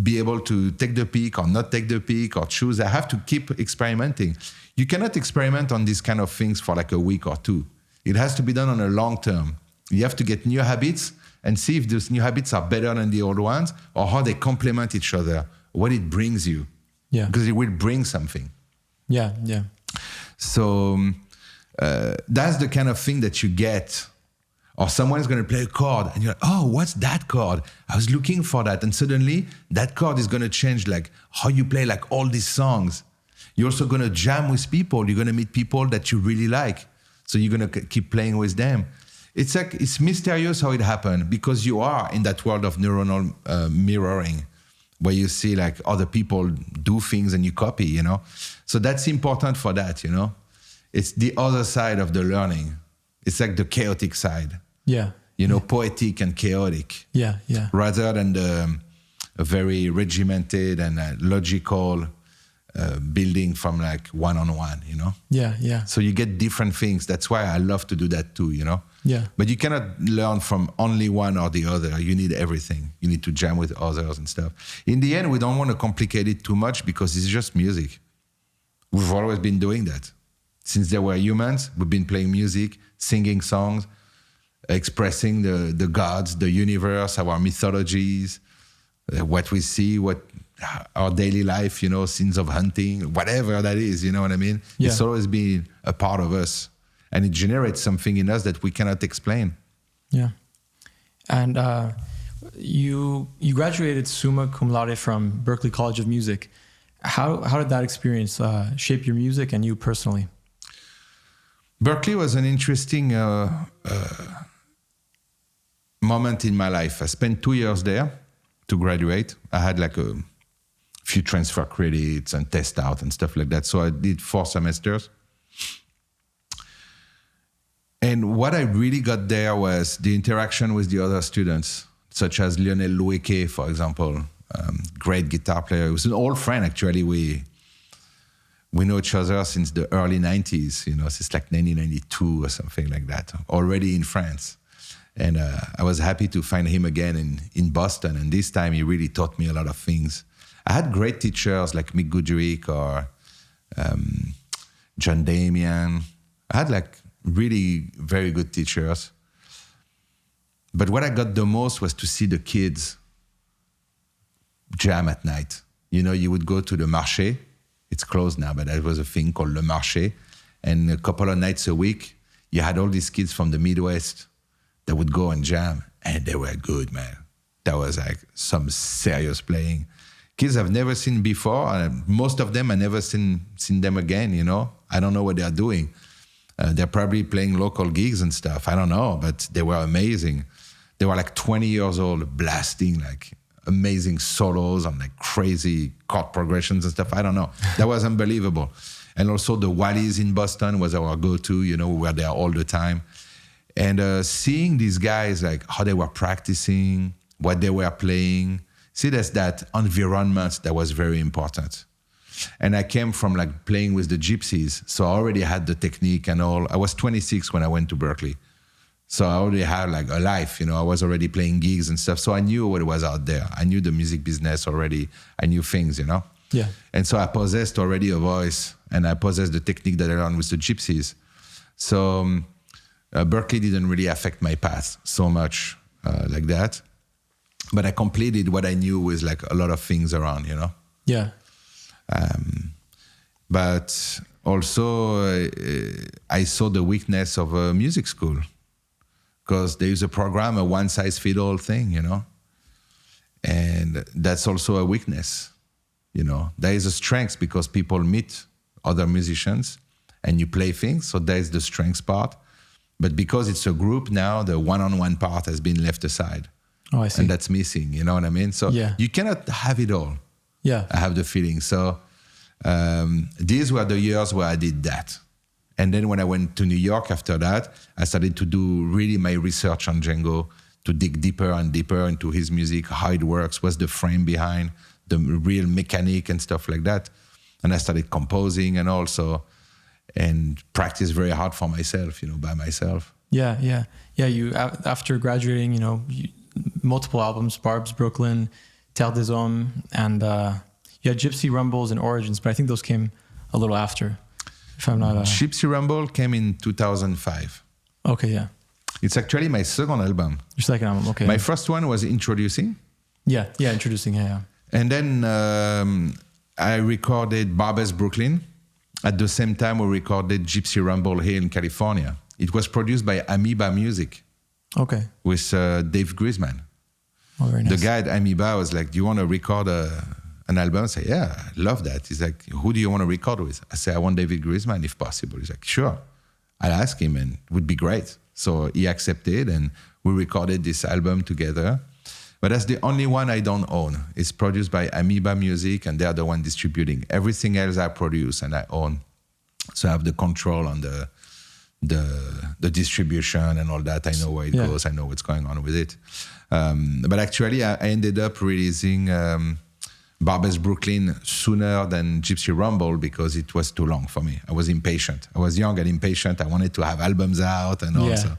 be able to take the pick or not take the pick or choose. I have to keep experimenting. You cannot experiment on these kind of things for like a week or 2. It has to be done on a long term. You have to get new habits and see if those new habits are better than the old ones or how they complement each other, what it brings you. Yeah. Because it will bring something. Yeah, yeah. So that's the kind of thing that you get. Or someone's going to play a chord and you're like, what's that chord? I was looking for that. And suddenly that chord is going to change like how you play like all these songs. You're also going to jam with people. You're going to meet people that you really like. So you're going to keep playing with them. It's mysterious how it happened because you are in that world of neuronal mirroring where you see like other people do things and you copy, So that's important for that, It's the other side of the learning. It's like the chaotic side. Yeah. Poetic and chaotic. Yeah, yeah. Rather than a very regimented and logical building from like one-on-one, Yeah, yeah. So you get different things. That's why I love to do that too, Yeah. But you cannot learn from only one or the other. You need everything. You need to jam with others and stuff. In the end, we don't want to complicate it too much because it's just music. We've always been doing that. Since there were humans, we've been playing music, singing songs, expressing the gods, the universe, our mythologies, what we see, what our daily life, scenes of hunting, whatever that is, you know what I mean? Yeah. It's always been a part of us. And it generates something in us that we cannot explain. Yeah. And you graduated summa cum laude from Berklee College of Music. How did that experience shape your music and you personally? Berklee was an interesting moment in my life. I spent 2 years there to graduate. I had like a few transfer credits and test out and stuff like that. So I did 4 semesters. And what I really got there was the interaction with the other students, such as Lionel Loueke, for example, great guitar player. He was an old friend, actually. We know each other since the early 90s, since like 1992 or something like that, already in France. And I was happy to find him again in Boston. And this time he really taught me a lot of things. I had great teachers like Mick Goodrick or John Damian. I had like really very good teachers. But what I got the most was to see the kids jam at night. You would go to the Marché. It's closed now, but there was a thing called Le Marché. And a couple of nights a week, you had all these kids from the Midwest that would go and jam. And they were good, man. That was like some serious playing. Kids I've never seen before. And most of them, I never seen them again, I don't know what they're doing. They're probably playing local gigs and stuff. I don't know, but they were amazing. They were like 20 years old, blasting like amazing solos and like crazy chord progressions and stuff. I don't know. That was unbelievable. And also the Wallies in Boston was our go-to, we were there all the time. And seeing these guys, like how they were practicing, what they were playing, see, there's that environment that was very important. And I came from like playing with the Gypsies, so I already had the technique and all. I was 26 when I went to Berkeley. So I already had like a life, I was already playing gigs and stuff. So I knew what was out there. I knew the music business already. I knew things, Yeah. And so I possessed already a voice, and I possessed the technique that I learned with the Gypsies. So Berkeley didn't really affect my path so much like that. But I completed what I knew with like a lot of things around, Yeah. But also I saw the weakness of a music school, because there is a program, a one-size-fits-all thing, and that's also a weakness. There is a strength because people meet other musicians and you play things, so there's the strength part. But because it's a group now, the one-on-one part has been left aside. Oh, I see. And that's missing, you know what I mean? So you cannot have it all. Yeah. I have the feeling. So these were the years where I did that. And then when I went to New York after that, I started to do really my research on Django, to dig deeper and deeper into his music, how it works, what's the frame behind, the real mechanic and stuff like that. And I started composing and also, and practice very hard for myself, by myself. Yeah. You, after graduating, multiple albums, Barb's Brooklyn, Terre des Hommes, and you had Gypsy Rumbles and Origins, but I think those came a little after, if I'm not... Gypsy Rumble came in 2005. Okay, yeah. It's actually my second album. Your second album, okay. My first one was Introducing. Yeah, Introducing, yeah. And then I recorded Barb's Brooklyn. At the same time, we recorded Gypsy Rumble here in California. It was produced by Amoeba Music. Okay. With Dave Grisman. Oh, very nice. The guy at Amoeba was like, do you want to record an album? I say, yeah, I love that. He's like, who do you want to record with? I say, I want David Grisman if possible. He's like, sure. I'll ask him and it would be great. So he accepted and we recorded this album together. But that's the only one I don't own. It's produced by Amoeba Music and they're the one distributing. Everything else I produce and I own. So I have the control on the distribution and all that. I know where it goes. I know what's going on with it. But actually, I ended up releasing Barb's Brooklyn sooner than Gypsy Rumble because it was too long for me. I was impatient. I was young and impatient. I wanted to have albums out and all. So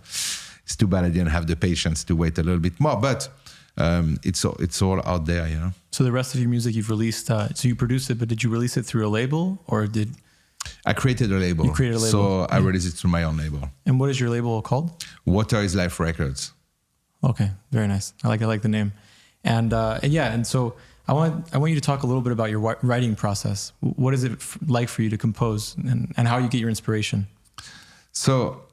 it's too bad I didn't have the patience to wait a little bit more. But it's all out there, So the rest of your music you've released, so you produced it, but did you release it through a label or did... I created a label. You created a label. So I released it through my own label. And what is your label called? Water is Life Records. Okay, very nice. I like the name. And so I want you to talk a little bit about your writing process. What is it like for you to compose and how you get your inspiration? So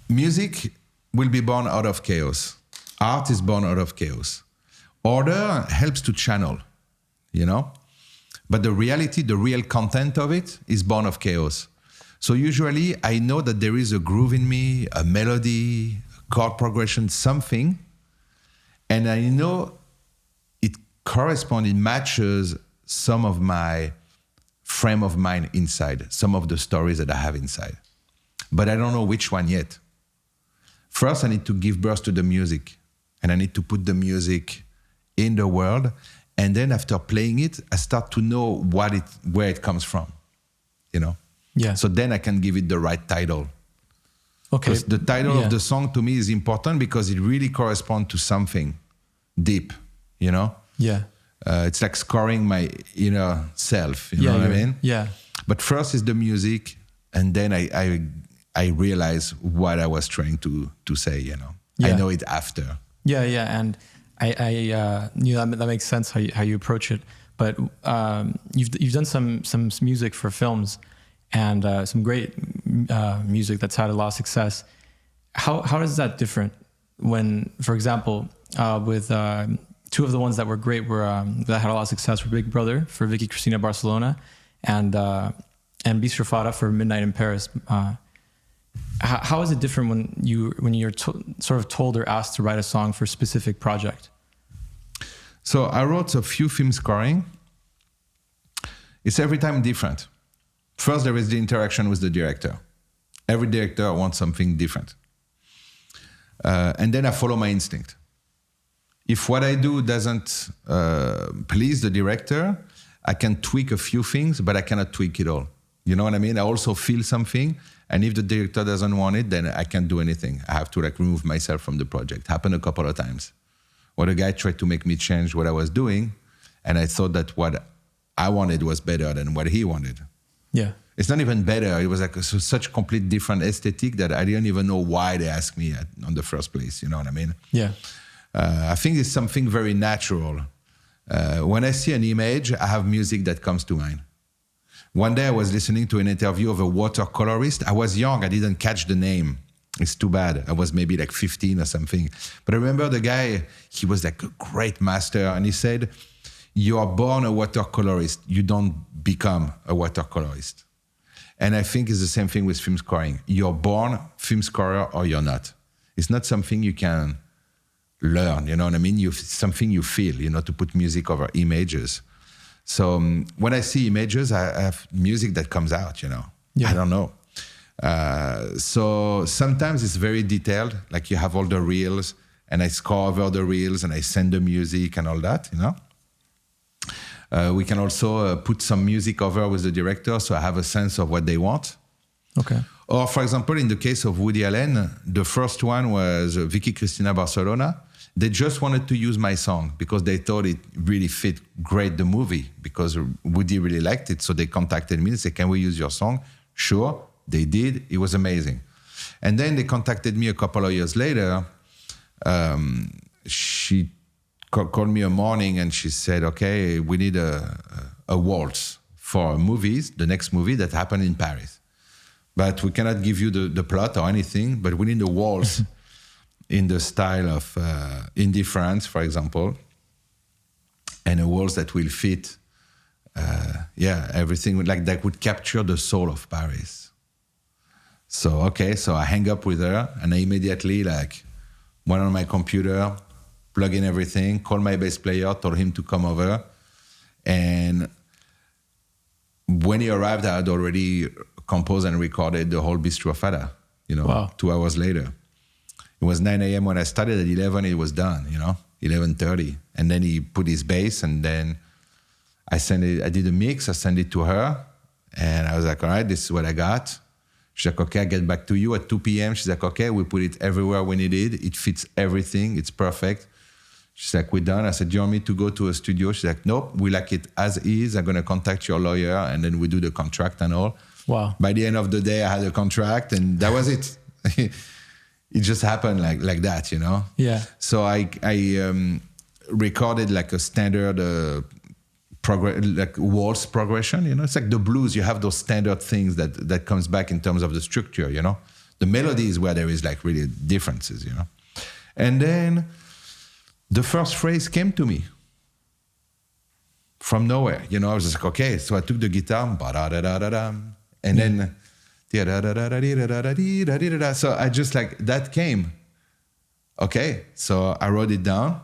music will be born out of chaos. Art is born out of chaos. Order helps to channel, But the reality, the real content of it is born of chaos. So usually I know that there is a groove in me, a melody, a chord progression, something. And I know it corresponds, it matches some of my frame of mind inside, some of the stories that I have inside. But I don't know which one yet. First, I need to give birth to the music. And I need to put the music in the world. And then after playing it, I start to know where it comes from, Yeah. So then I can give it the right title. Okay. Because the title of the song to me is important because it really corresponds to something deep, Yeah. It's like scoring my inner self, you know what I mean? Yeah. But first is the music, and then I realize what I was trying to say, Yeah. I know it after. Yeah, and that makes sense how you approach it. But you've done some music for films and some great music that's had a lot of success. How is that different when, for example, with two of the ones that were great that had a lot of success were Big Brother for Vicky Cristina Barcelona and and Bistro Fada for Midnight in Paris. How is it different when you're sort of told or asked to write a song for a specific project? So I wrote a few film scoring. It's every time different. First, there is the interaction with the director. Every director wants something different. And then I follow my instinct. If what I do doesn't please the director, I can tweak a few things, but I cannot tweak it all. You know what I mean? I also feel something, and if the director doesn't want it, then I can't do anything. I have to remove myself from the project. Happened a couple of times. Where a guy tried to make me change what I was doing, and I thought that what I wanted was better than what he wanted. Yeah. It's not even better. It was like such complete different aesthetic that I didn't even know why they asked me on the first place. You know what I mean? Yeah. I think it's something very natural. When I see an image, I have music that comes to mind. One day I was listening to an interview of a watercolorist. I was young. I didn't catch the name. It's too bad. I was maybe like 15 or something. But I remember the guy, he was like a great master. And he said, you are born a watercolorist. You don't become a watercolorist. And I think it's the same thing with film scoring. You're born film scorer or you're not. It's not something you can learn, you know what I mean? It's something you feel, to put music over images. So when I see images, I have music that comes out, Yeah. I don't know. So sometimes it's very detailed, like you have all the reels, and I score over the reels, and I send the music and all that, We can also put some music over with the director, so I have a sense of what they want. Okay. Or, for example, in the case of Woody Allen, the first one was Vicky Cristina Barcelona. They just wanted to use my song because they thought it really fit great the movie, because Woody really liked it. So they contacted me and said, can we use your song? Sure, they did. It was amazing. And then they contacted me a couple of years later. She called me a morning and she said, okay, we need a waltz for movies, the next movie that happened in Paris. But we cannot give you the plot or anything, but we need a waltz in the style of Indifference, for example, and a waltz that will fit, everything like that would capture the soul of Paris. So, okay, so I hang up with her and I immediately went on my computer, plug in everything, call my bass player, told him to come over. And when he arrived, I had already composed and recorded the whole Bistro Fada, Wow. 2 hours later. It was 9 a.m. when I started. At 11, it was done, 11:30. And then he put his bass, and then I did a mix, I sent it to her, and I was like, all right, this is what I got. She's like, okay, I'll get back to you at 2 p.m. She's like, okay, we put it everywhere we need it. It fits everything. It's perfect. She's like, we're done. I said, do you want me to go to a studio? She's like, nope, we like it as is. I'm going to contact your lawyer, and then we do the contract and all. Wow. By the end of the day, I had a contract, and that was it. It just happened like that, Yeah. So I recorded like a standard waltz progression, It's like the blues. You have those standard things that comes back in terms of the structure, The melody is where there is like really differences, And then the first phrase came to me from nowhere, I was just like, okay. So I took the guitar, and then. So I just that came. Okay, so I wrote it down,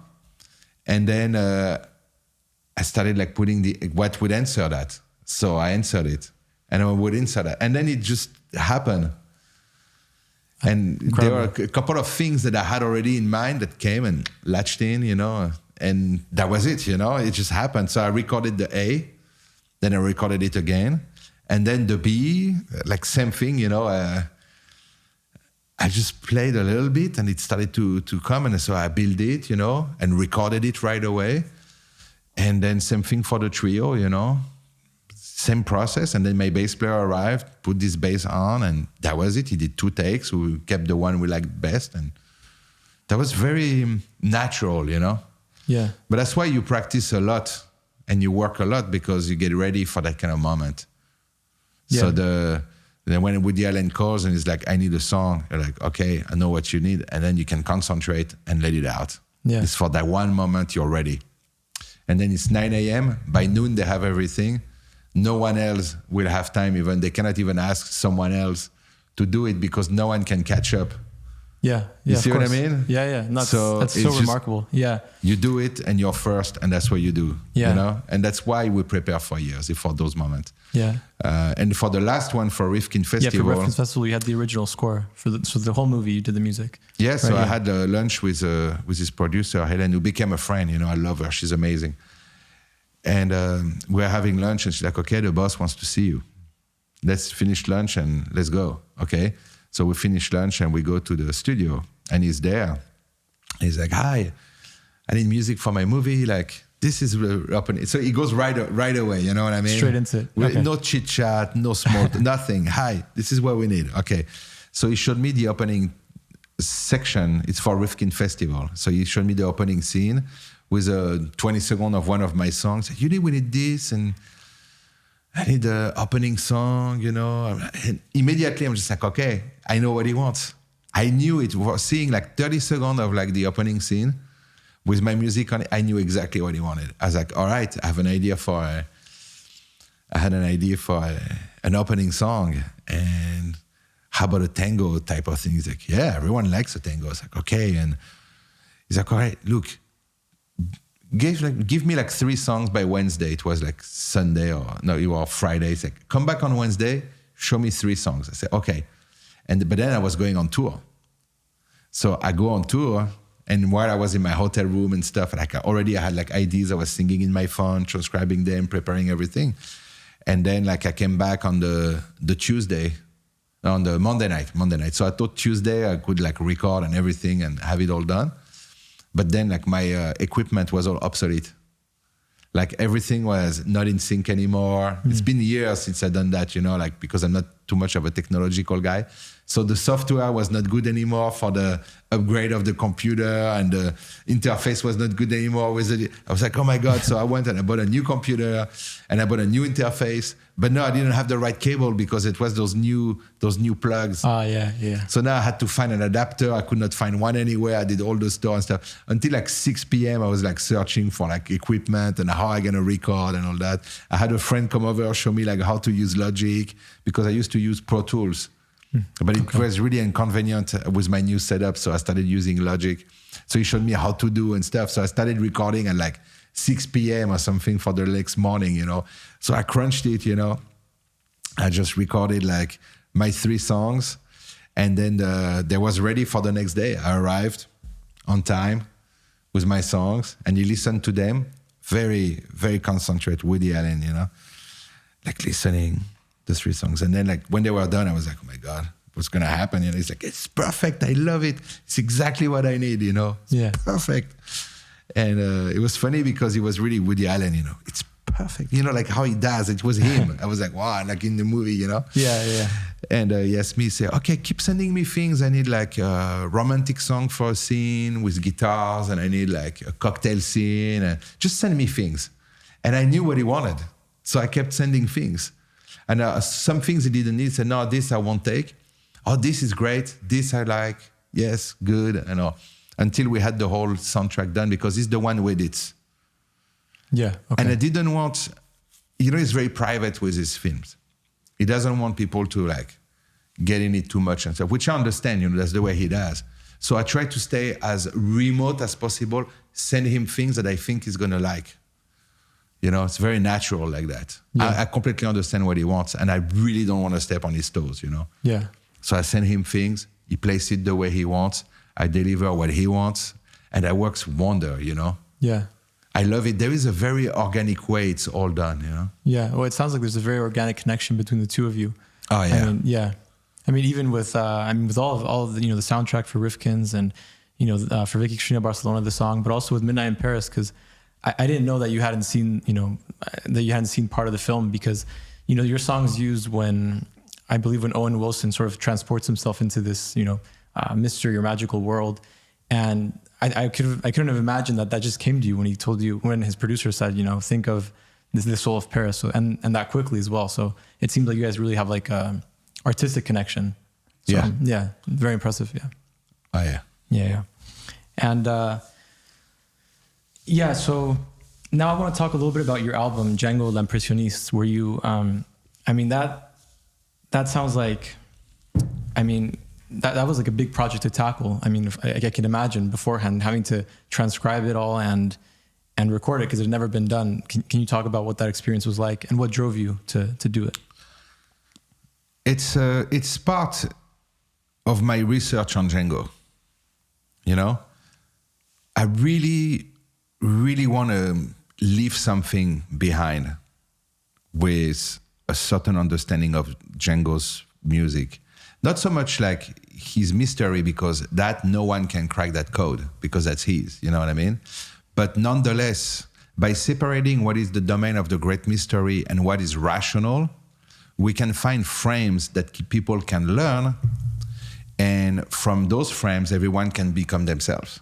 and then I started putting what would answer that. So I answered it, and I would answer that, and then it just happened. And Incredible. there were a couple of things that I had already in mind that came and latched in, and that was it, It just happened. So I recorded the A, then I recorded it again. And then the B, same thing, I just played a little bit and it started to come. And so I built it, and recorded it right away. And then same thing for the trio, Same process. And then my bass player arrived, put this bass on, and that was it. He did 2 takes. We kept the one we liked best. And that was very natural, Yeah. But that's why you practice a lot and you work a lot, because you get ready for that kind of moment. Yeah. So then when Woody Allen calls and he's like, I need a song, you're like, okay, I know what you need. And then you can concentrate and let it out. Yeah. It's for that one moment you're ready. And then it's 9 a.m. By noon, they have everything. no one else will have time. Even they cannot even ask someone else to do it because no one can catch up. Yeah, You of see what I course. mean? Yeah. No, that's it's so just- remarkable. Yeah, You do it and you're first, and that's what you do. Yeah. You know, and that's why we prepare for years for those moments. yeah. And for the last one for Rifkin Yeah, Festival, for Reference Festival, you had the original score so the whole movie. You did the music. yeah. So Right, I yeah. had lunch with his producer Helen, who became a friend. You know, I love her; she's amazing. And we're having lunch, and she's like, "Okay, the boss wants to see you. Let's finish lunch and let's go." Okay. So we finish lunch and we go to the studio, and he's there. He's like, "Hi, I need music for my movie. Like, this is opening." So he goes right away. You know what I mean? Straight into it. With Okay. no chit chat, no small, nothing. "Hi, this is what we need." Okay. So he showed me the opening section. It's for Rifkin Festival. So he showed me the opening scene with a 20 second of one of my songs. We need this, and I need the opening song, you know. And immediately I'm just like, okay, I know what he wants. I knew it. Seeing like 30 seconds of like the opening scene with my music on it, I knew exactly what he wanted. I was like, all right, I had an idea for an opening song, and how about a tango type of thing? He's like, yeah, everyone likes a tango. I was like, okay. And he's like, all right, look, give me like 3 songs by Wednesday. It was like Sunday or Friday. It's like, come back on Wednesday, show me 3 songs. I said, okay. But then I was going on tour. So I go on tour, and while I was in my hotel room and stuff, like I had like ideas. I was singing in my phone, transcribing them, preparing everything. And then like I came back on the Tuesday, on the Monday night. So I thought Tuesday I could like record and everything and have it all done. But then like my equipment was all obsolete. Like everything was not in sync anymore. It's been years since I've done that, you know, like because I'm not too much of a technological guy. So the software was not good anymore for the upgrade of the computer, and the interface was not good anymore with it. I was like, oh my God. So I went and I bought a new computer and I bought a new interface. But no, I didn't have the right cable because it was those new plugs. Yeah. So now I had to find an adapter. I could not find one anywhere. I did all the store and stuff. Until like 6 p.m. I was like searching for like equipment and how I gonna record and all that. I had a friend come over, show me like how to use Logic, because I used to use Pro Tools. But it was really inconvenient with my new setup. So I started using Logic. So he showed me how to do and stuff. So I started recording at like 6 p.m. or something for the next morning, you know. So I crunched it, you know. I just recorded like my 3 songs, and then they was ready for the next day. I arrived on time with my songs, and he listened to them. Very, very concentrated, Woody Allen, you know, like listening the 3 songs. And then like when they were done, I was like, oh my God, what's going to happen? You know, he's like, it's perfect. I love it. It's exactly what I need, you know. It's Yeah. perfect. And it was funny because he was really Woody Allen, you know. It's perfect. You know, like how he does. It was him. I was like, wow, like in the movie, you know. Yeah. And he asked me, say, okay, keep sending me things. I need like a romantic song for a scene with guitars, and I need like a cocktail scene. And just send me things. And I knew what he wanted. So I kept sending things. And some things he didn't need. He said, no, this I won't take. Oh, this is great. This I like. Yes, good. You know, until we had the whole soundtrack done, because he's the one with it. Yeah. Okay. And I didn't want, you know, he's very private with his films. He doesn't want people to like get in it too much and stuff, which I understand, you know, that's the way he does. So I try to stay as remote as possible, send him things that I think he's going to like. You know, it's very natural like that. Yeah. I completely understand what he wants, and I really don't want to step on his toes, you know. Yeah. So I send him things, he plays it the way he wants, I deliver what he wants, and that works wonder, you know. Yeah. I love it. There is a very organic way it's all done, you know. Yeah. Well, it sounds like there's a very organic connection between the two of you. Oh yeah. I mean, even with with all of the, you know, the soundtrack for Rifkin's and, you know, for Vicky Cristina Barcelona, the song, but also with Midnight in Paris, because I didn't know that you hadn't seen, you know, part of the film, because, you know, your song's used when, I believe, when Owen Wilson sort of transports himself into this, you know, mystery or magical world. And I couldn't have imagined that just came to you when his producer said, you know, think of the soul of Paris, so, and that quickly as well. So it seems like you guys really have like a artistic connection. So, yeah, very impressive. Yeah. Oh yeah. Yeah. And so Now I want to talk a little bit about your album, Django l'Impressionniste, where you, I mean, that sounds like, I mean, that was like a big project to tackle. I mean, I can imagine beforehand having to transcribe it all and record it because it had never been done. Can you talk about what that experience was like and what drove you to do it? It's part of my research on Django. You know, I really want to leave something behind with a certain understanding of Django's music. Not so much like his mystery, because that no one can crack that code because that's his, you know what I mean? But nonetheless, by separating what is the domain of the great mystery and what is rational, we can find frames that people can learn. And from those frames, everyone can become themselves,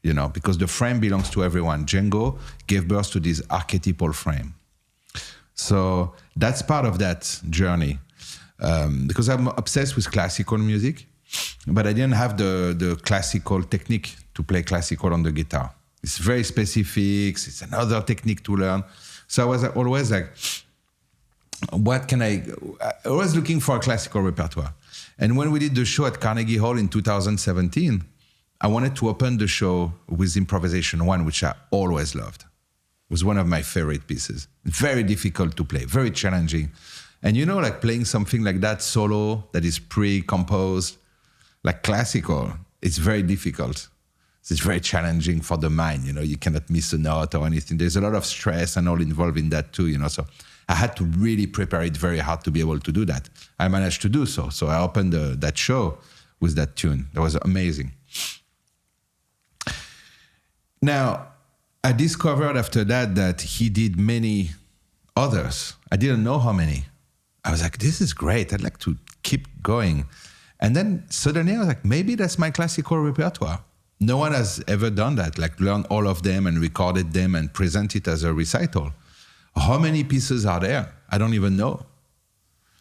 you know, because the frame belongs to everyone. Django gave birth to this archetypal frame. So that's part of that journey. Because I'm obsessed with classical music, but I didn't have the classical technique to play classical on the guitar. It's very specific. It's another technique to learn. So I was always like, what can I was looking for a classical repertoire. And when we did the show at Carnegie Hall in 2017, I wanted to open the show with Improvisation 1, which I always loved. It was one of my favorite pieces. Very difficult to play, very challenging. And you know, like playing something like that solo that is pre-composed, like classical, it's very difficult. It's very challenging for the mind, you know, you cannot miss a note or anything. There's a lot of stress and all involved in that too, you know, so I had to really prepare it very hard to be able to do that. I managed to do so. So I opened that show with that tune. That was amazing. Now, I discovered after that he did many others. I didn't know how many. I was like, this is great. I'd like to keep going. And then suddenly I was like, maybe that's my classical repertoire. No one has ever done that, like learn all of them and recorded them and present it as a recital. How many pieces are there? I don't even know.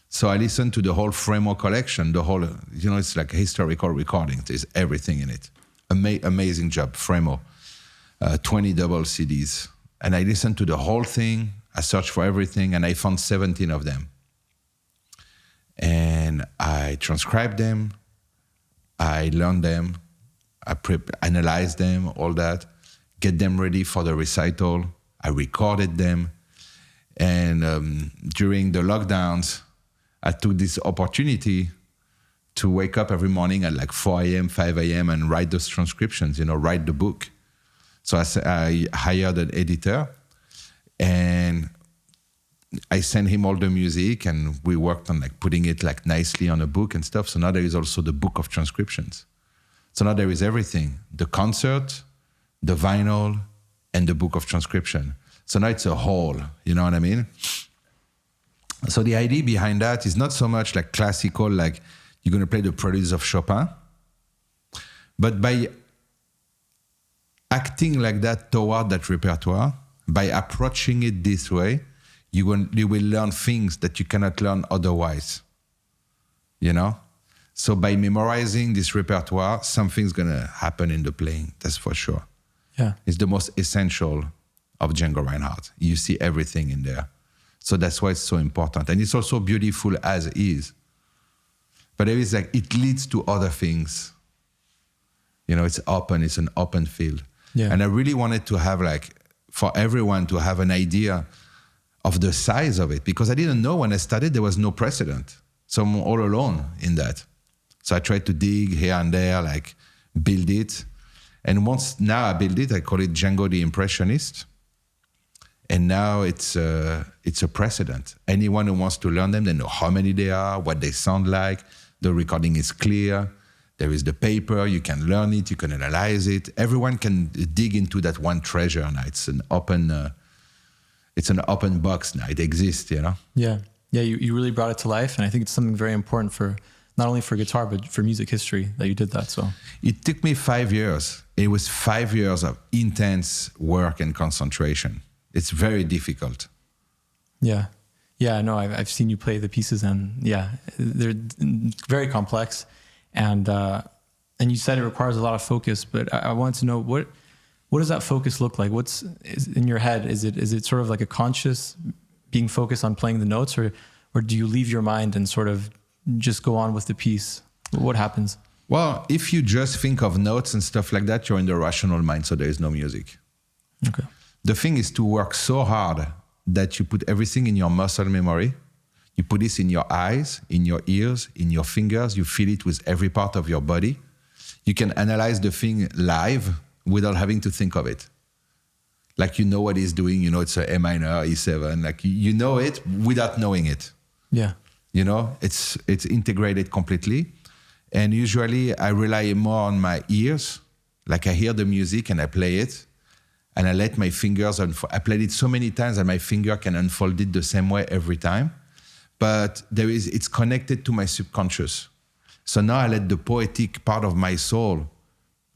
So I listened to the whole Wrembel collection, the whole, you know, it's like a historical recording. There's everything in it. Amazing job, Wrembel. 20 double CDs. And I listened to the whole thing. I searched for everything and I found 17 of them. And I transcribed them. I learned them. I analyzed them, all that, get them ready for the recital. I recorded them. And during the lockdowns, I took this opportunity to wake up every morning at like 4 a.m., 5 a.m. and write those transcriptions, you know, write the book. So I hired an editor and I sent him all the music and we worked on like putting it like nicely on a book and stuff. So now there is also the book of transcriptions. So now there is everything, the concert, the vinyl, and the book of transcription. So now it's a whole, you know what I mean? So the idea behind that is not so much like classical, like you're going to play the preludes of Chopin, but by acting like that toward that repertoire, by approaching it this way, you will learn things that you cannot learn otherwise, you know? So by memorizing this repertoire, something's going to happen in the playing, that's for sure. Yeah. It's the most essential of Django Reinhardt. You see everything in there. So that's why it's so important. And it's also beautiful as is. But there is like, it leads to other things. You know, it's open, it's an open field. Yeah. And I really wanted to have like, for everyone to have an idea of the size of it, because I didn't know when I started, there was no precedent. So I'm all alone in that. So I tried to dig here and there, like build it. And once now I build it, I call it Django the Impressionist. And now it's a precedent. Anyone who wants to learn them, they know how many they are, what they sound like. The recording is clear. There is the paper. You can learn it. You can analyze it. Everyone can dig into that one treasure now. It's an open box now. It exists, you know? Yeah. Yeah, you really brought it to life. And I think it's something very important for, not only for guitar, but for music history that you did that, so. It took me 5 years. It was 5 years of intense work and concentration. It's very difficult. Yeah. Yeah, no, I've seen you play the pieces and yeah, they're very complex. And you said it requires a lot of focus, but I wanted to know what what does that focus look like? Is in your head? Is it sort of like a conscious being focused on playing the notes, or do you leave your mind and sort of just go on with the piece? What happens? Well, if you just think of notes and stuff like that, you're in the rational mind, so there is no music. Okay. The thing is to work so hard that you put everything in your muscle memory. You put this in your eyes, in your ears, in your fingers. You feel it with every part of your body. You can analyze the thing live without having to think of it. Like you know what he's doing, you know it's a A minor, E7. Like you know it without knowing it. Yeah. You know, it's integrated completely. And usually I rely more on my ears. Like I hear the music and I play it. And I let my fingers unfold. I played it so many times that my finger can unfold it the same way every time. But it's connected to my subconscious. So now I let the poetic part of my soul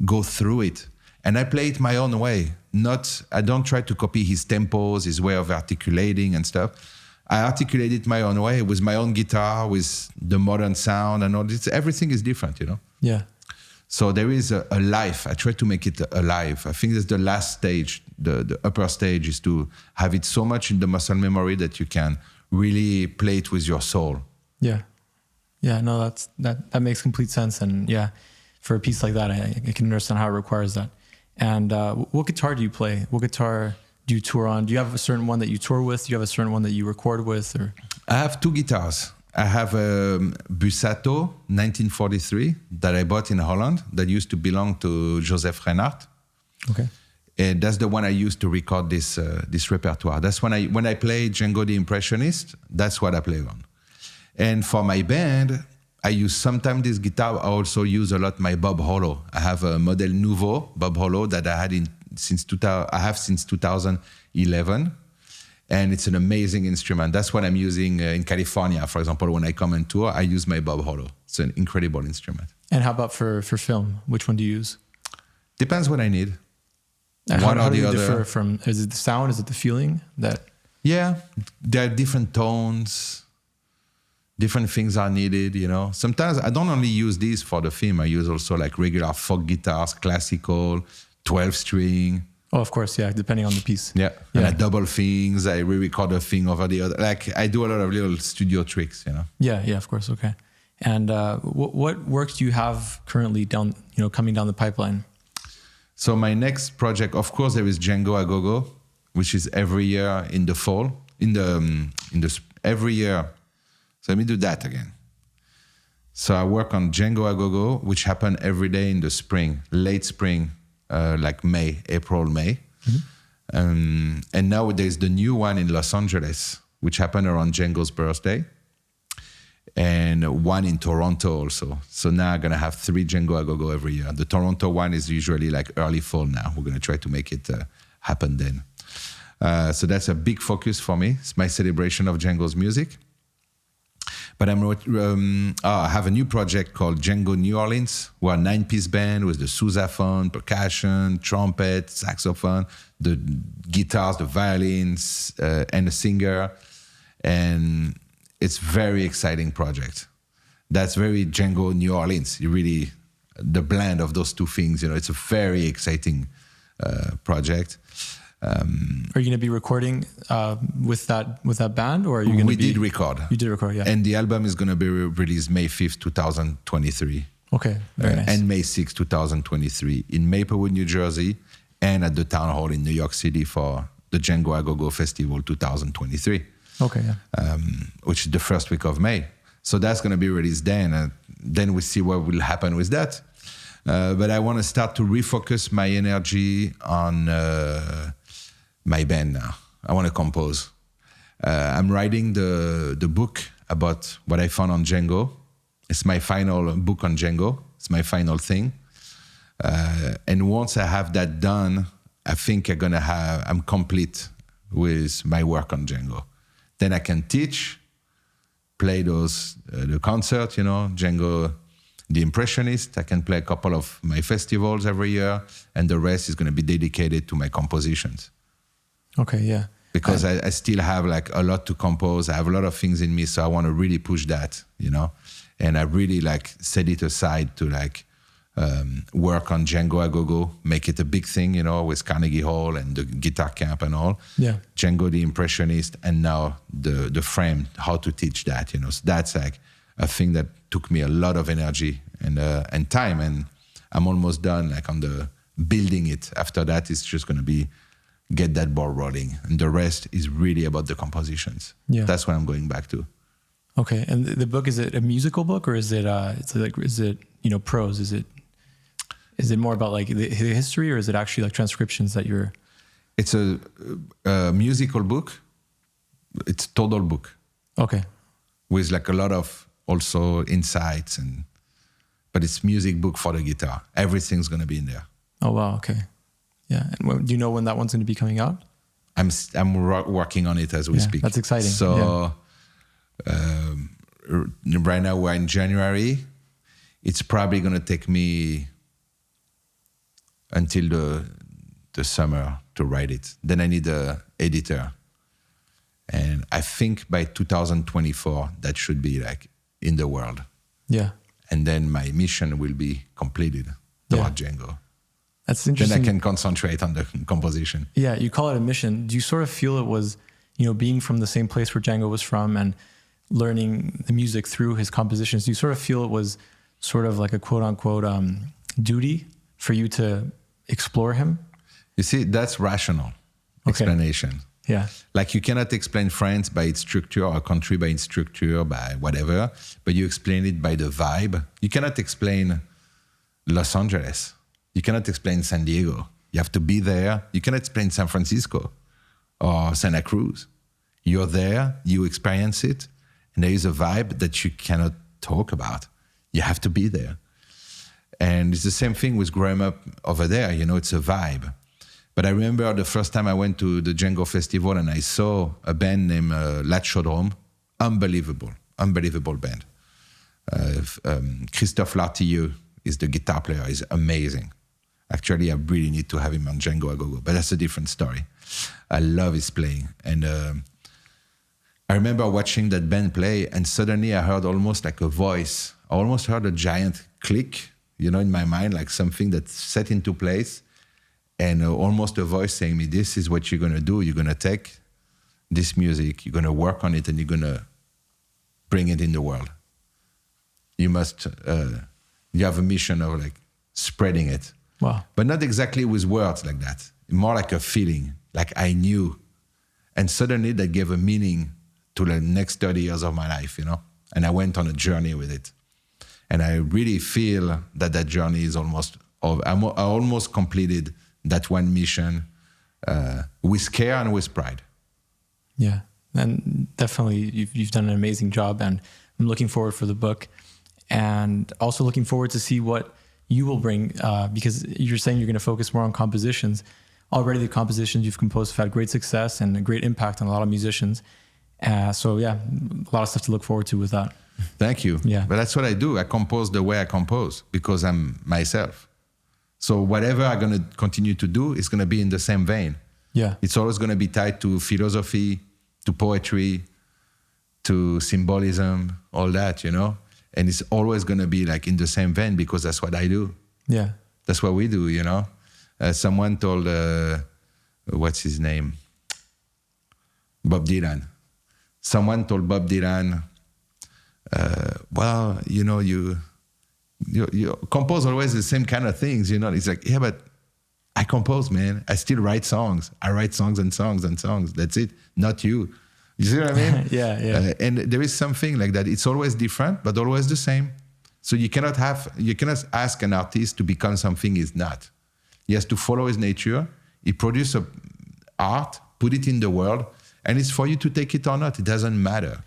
go through it. And I play it my own way. I don't try to copy his tempos, his way of articulating and stuff. I articulate it my own way with my own guitar, with the modern sound and all this. Everything is different, you know? Yeah. So there is a life. I try to make it alive. I think that's the last stage. The upper stage is to have it so much in the muscle memory that you can really play it with your soul. Yeah. Yeah, no, that makes complete sense. And yeah, for a piece like that, I can understand how it requires that. And what guitar do you play? What guitar do you tour on? Do you have a certain one that you tour with? Do you have a certain one that you record with? Or I have two guitars. I have a Bussato 1943 that I bought in Holland that used to belong to Joseph Reinhardt. Okay. And that's the one I used to record this repertoire. That's when I play Django the Impressionist, that's what I play on. And for my band, I use sometimes this guitar. I also use a lot my Bob Hollow. I have a Model Nouveau Bob Hollow that I had since 2011. And it's an amazing instrument. That's what I'm using in California. For example, when I come and tour, I use my Bob Hollow. It's an incredible instrument. And how about for film? Which one do you use? Depends what I need. How do you differ from, is it the sound? Is it the feeling that? Yeah, there are different tones, different things are needed, you know. Sometimes I don't only use these for the film. I use also like regular folk guitars, classical, 12-string. Oh, of course, yeah, depending on the piece. Yeah, and I double things. I re-record a thing over the other. Like I do a lot of little studio tricks, you know. Yeah, of course, okay. And what works do you have currently coming down the pipeline? So my next project, of course, there is Django a Go-Go, which is every year in the fall, every year. So let me do that again. So I work on Django a Go-Go, which happen every day in the spring, late spring, like April, May. Mm-hmm. And now there's the new one in Los Angeles, which happened around Django's birthday. And one in Toronto also. So now I'm going to have 3 Django a Go-Go every year. The Toronto one is usually like early fall now. We're going to try to make it happen then. So that's a big focus for me. It's my celebration of Django's music. But I have a new project called Django New Orleans. We're a 9-piece band with the sousaphone, percussion, trumpet, saxophone, the guitars, the violins, and a singer. And it's very exciting project. That's very Django New Orleans. You really, the blend of those two things, you know, it's a very exciting project. Are you going to be recording with that band, or are you going to be? We did record. You did record, yeah. And the album is going to be released May 5th, 2023. Okay, very nice. And May 6th, 2023 in Maplewood, New Jersey, and at the Town Hall in New York City for the Django a Go-Go Festival 2023. Okay, yeah. Which is the first week of May. So that's going to be released then. Then we see what will happen with that. But I want to start to refocus my energy on my band now. I want to compose. I'm writing the book about what I found on Django. It's my final book on Django. It's my final thing. And once I have that done, I think I'm complete with my work on Django. Then I can teach, play the concert, you know, Django the Impressionist. I can play a couple of my festivals every year, and the rest is going to be dedicated to my compositions. Okay, yeah. Because I still have like a lot to compose. I have a lot of things in me, so I want to really push that, you know. And I really like set it aside to like work on Django a go-go, make it a big thing, you know, with Carnegie Hall and the guitar camp and all. Yeah. Django the Impressionist, and now the frame, how to teach that, you know. So that's like a thing that took me a lot of energy and time, and I'm almost done, like on the building it. After that, it's just going to be get that ball rolling, and the rest is really about the compositions. Yeah. That's what I'm going back to. Okay, and the book, is it a musical book, or is it you know, prose? Is it more about like the history, or is it actually like transcriptions that you're? It's a musical book. It's a total book. Okay. With like a lot of also insights, but it's music book for the guitar. Everything's going to be in there. Oh wow. Okay. Yeah. And do you know when that one's going to be coming out? I'm working on it as we speak. That's exciting. So right now we're in January. It's probably going to take me until the summer to write it. Then I need an editor. And I think by 2024, that should be like in the world. Yeah. And then my mission will be completed toward Django. That's interesting. Then I can concentrate on the composition. Yeah, you call it a mission. Do you sort of feel it was, you know, being from the same place where Django was from and learning the music through his compositions, do you sort of feel it was sort of like a quote unquote duty for you to explore him? You see, that's rational explanation. Yeah. Like you cannot explain France by its structure or a country by its structure, by whatever, but you explain it by the vibe. You cannot explain Los Angeles. You cannot explain San Diego. You have to be there. You cannot explain San Francisco or Santa Cruz. You're there, you experience it, and there is a vibe that you cannot talk about. You have to be there. And it's the same thing with growing up over there. You know, it's a vibe. But I remember the first time I went to the Django Festival and I saw a band named La Chaudrome. Unbelievable band. Christophe Lartilleux is the guitar player. He's amazing. Actually, I really need to have him on Django a go-go, but that's a different story. I love his playing. And I remember watching that band play, and suddenly I heard almost like a voice. I almost heard a giant click, you know, in my mind, like something that's set into place, and almost a voice saying me, this is what you're going to do. You're going to take this music, you're going to work on it, and you're going to bring it in the world. You must, you have a mission of like spreading it. Wow. But not exactly with words like that. More like a feeling, like I knew. And suddenly that gave a meaning to the next 30 years of my life, you know? And I went on a journey with it. And I really feel that journey is almost over. I almost completed that one mission with care and with pride. Yeah. And definitely you've done an amazing job, and I'm looking forward for the book, and also looking forward to see what you will bring, because you're saying you're going to focus more on compositions. Already the compositions you've composed have had great success and a great impact on a lot of musicians. So yeah, a lot of stuff to look forward to with that. Thank you. Yeah. But that's what I do. I compose the way I compose because I'm myself. So whatever I'm going to continue to do is going to be in the same vein. Yeah. It's always going to be tied to philosophy, to poetry, to symbolism, all that, you know? And it's always going to be like in the same vein because that's what I do. Yeah. That's what we do, you know? Someone told, what's his name? Bob Dylan. Someone told Bob Dylan, well, you know, you compose always the same kind of things, you know? It's like, yeah, but I compose, man. I still write songs. I write songs and songs and songs. That's it. Not you. You see what I mean? Yeah. And there is something like that. It's always different, but always the same. So you cannot ask an artist to become something he's not. He has to follow his nature. He produces art, put it in the world, and it's for you to take it or not. It doesn't matter.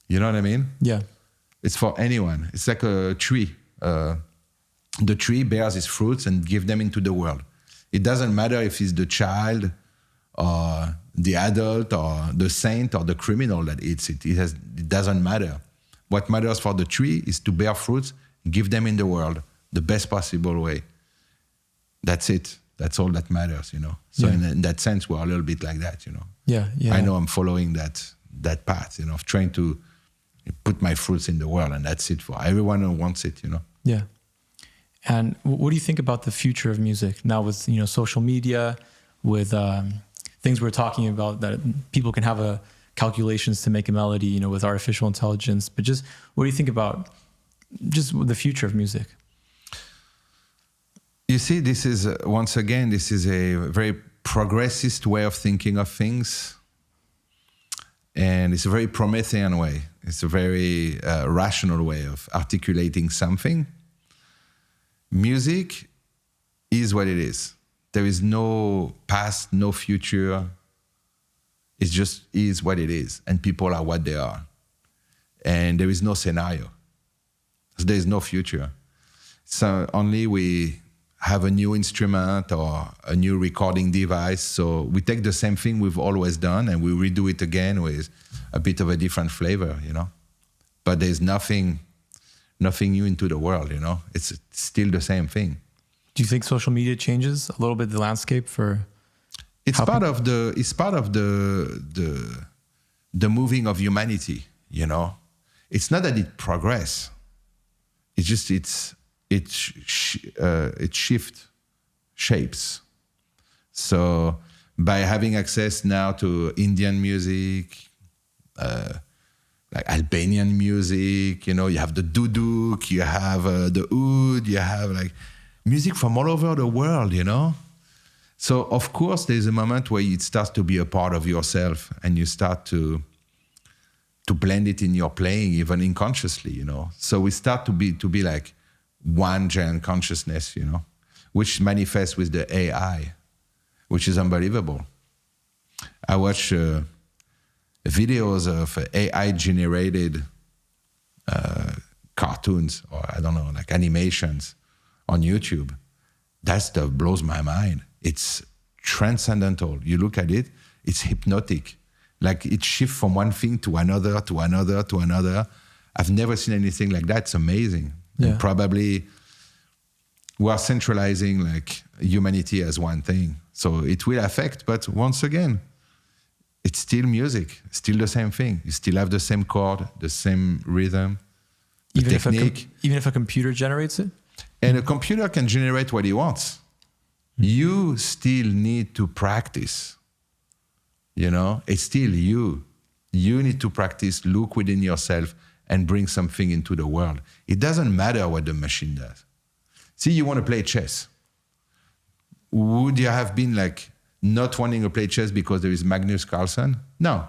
You know what I mean? Yeah. It's for anyone. It's like a tree. The tree bears its fruits and gives them into the world. It doesn't matter if it's the child or the adult or the saint or the criminal that eats it. It doesn't matter. What matters for the tree is to bear fruits, give them in the world the best possible way. That's it. That's all that matters, you know. So in that sense, we're a little bit like that, you know. Yeah. I know I'm following that path, you know, of trying to put my fruits in the world, and that's it for everyone who wants it, you know. Yeah. And what do you think about the future of music now with, social media, with things we're talking about that people can have calculations to make a melody, with artificial intelligence, but just what do you think about just the future of music? You see, this is a very progressist way of thinking of things. And it's a very Promethean way. It's a very rational way of articulating something. Music is what it is. There is no past, no future. It just is what it is. And people are what they are. And there is no scenario. So there is no future. So only we have a new instrument or a new recording device. So we take the same thing we've always done and we redo it again with a bit of a different flavor, But there's nothing new into the world, It's still the same thing. Do you think social media changes a little bit the landscape for? It's part of the moving of humanity, It's not that it progress. It's just it shifts shapes. So by having access now to Indian music, like Albanian music, you have the duduk, you have the oud, you have like music from all over the world, So of course there's a moment where it starts to be a part of yourself and you start to blend it in your playing, even unconsciously, So we start to be like one giant consciousness, which manifests with the AI, which is unbelievable. I watch videos of AI-generated cartoons or, I don't know, like animations on YouTube. That stuff blows my mind. It's transcendental. You look at it, it's hypnotic. Like it shifts from one thing to another, to another, to another. I've never seen anything like that. It's amazing. Yeah. And probably we are centralizing like humanity as one thing. So it will affect, but once again, it's still music, still the same thing. You still have the same chord, the same rhythm, the technique. Even if a computer generates it? And a computer can generate what it wants. You still need to practice. It's still you. You need to practice, look within yourself, and bring something into the world. It doesn't matter what the machine does. See, you want to play chess. Would you have been like not wanting to play chess because there is Magnus Carlsen? No.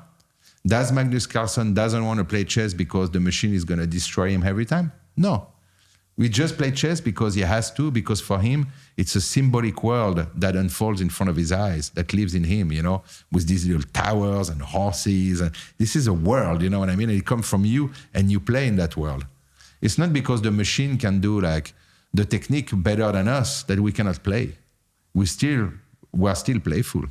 Does Magnus Carlsen doesn't want to play chess because the machine is going to destroy him every time? No. We just play chess because he has to, because for him, it's a symbolic world that unfolds in front of his eyes, that lives in him, with these little towers and horses. And this is a world, you know what I mean? And it comes from you and you play in that world. It's not because the machine can do like the technique better than us that we cannot play. We are still playful.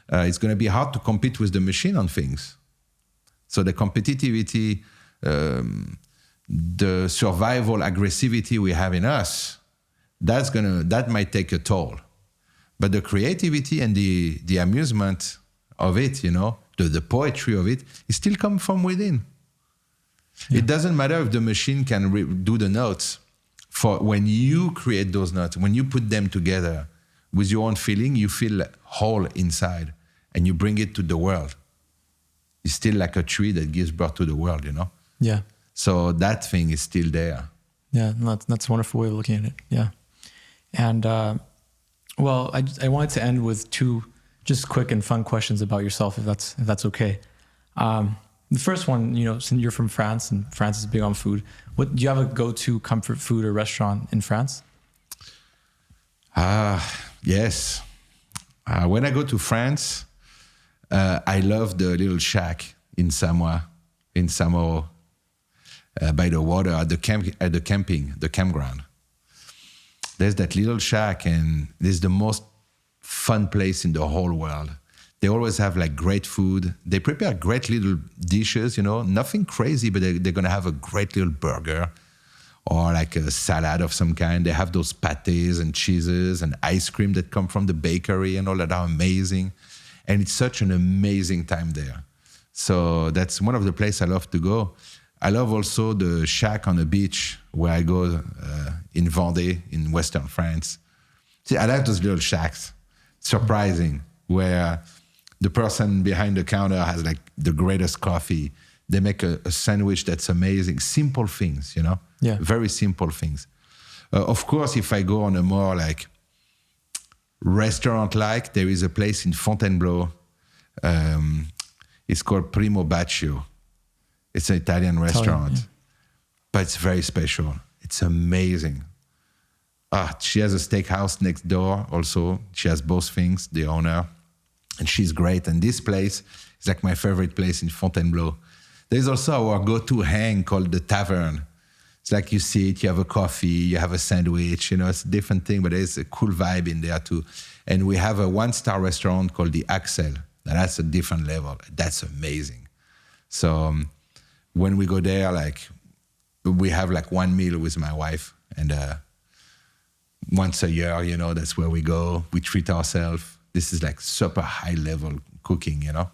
It's going to be hard to compete with the machine on things. So the competitivity, the survival aggressivity we have in us, that might take a toll. But the creativity and the amusement of it, the poetry of it still come from within. Yeah. It doesn't matter if the machine can do the notes. For when you create those notes, when you put them together with your own feeling, you feel whole inside and you bring it to the world. It's still like a tree that gives birth to the world, Yeah. So that thing is still there. Yeah, that's a wonderful way of looking at it. Yeah. And, I wanted to end with two just quick and fun questions about yourself, if that's okay. The first one, since you're from France and France is big on food, do you have a go-to comfort food or restaurant in France? Yes. When I go to France, I love the little shack in Samoa, by the water at the campground. There's that little shack, and this is the most fun place in the whole world. They always have like great food. They prepare great little dishes, nothing crazy, but they're going to have a great little burger or like a salad of some kind. They have those pâtés and cheeses and ice cream that come from the bakery and all that are amazing. And it's such an amazing time there. So that's one of the places I love to go. I love also the shack on the beach where I go in Vendée, in Western France. See, I like those little shacks. Surprising, where the person behind the counter has like the greatest coffee. They make a sandwich that's amazing. Simple things, you know? Yeah. Very simple things. Of course, if I go on a more like restaurant-like, there is a place in Fontainebleau. It's called Primo Bacio. It's an Italian restaurant, but it's very special. It's amazing. She has a steakhouse next door also. She has both things, the owner, and she's great. And this place is like my favorite place in Fontainebleau. There's also our go-to hang called the Tavern. It's like you sit, you have a coffee, you have a sandwich, you know, it's a different thing, but there's a cool vibe in there too. And we have a one-star restaurant called the Axel. That's a different level. That's amazing. So when we go there, like we have like one meal with my wife, and once a year, you know, that's where we go. We treat ourselves. This is like super high level cooking, you know.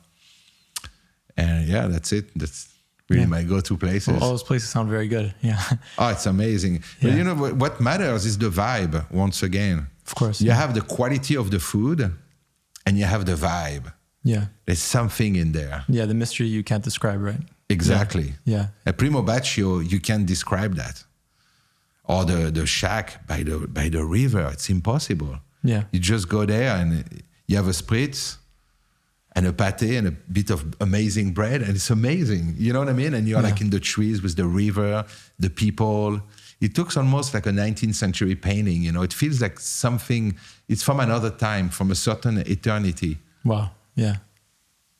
And yeah, that's it. That's really my go-to places. Well, all those places sound very good. Yeah. Oh, it's amazing. But you know, what matters is the vibe, once again. Of course. You have the quality of the food and you have the vibe. Yeah. There's something in there. Yeah, the mystery you can't describe, right? Exactly. Yeah. At Primo Bacio, you can't describe that. Or the shack by the river, it's impossible. Yeah. You just go there and you have a spritz and a pâté and a bit of amazing bread, and it's amazing. You know what I mean? And you're like in the trees with the river, the people. It looks almost like a 19th century painting, you know. It feels like something, it's from another time, from a certain eternity. Wow. Yeah.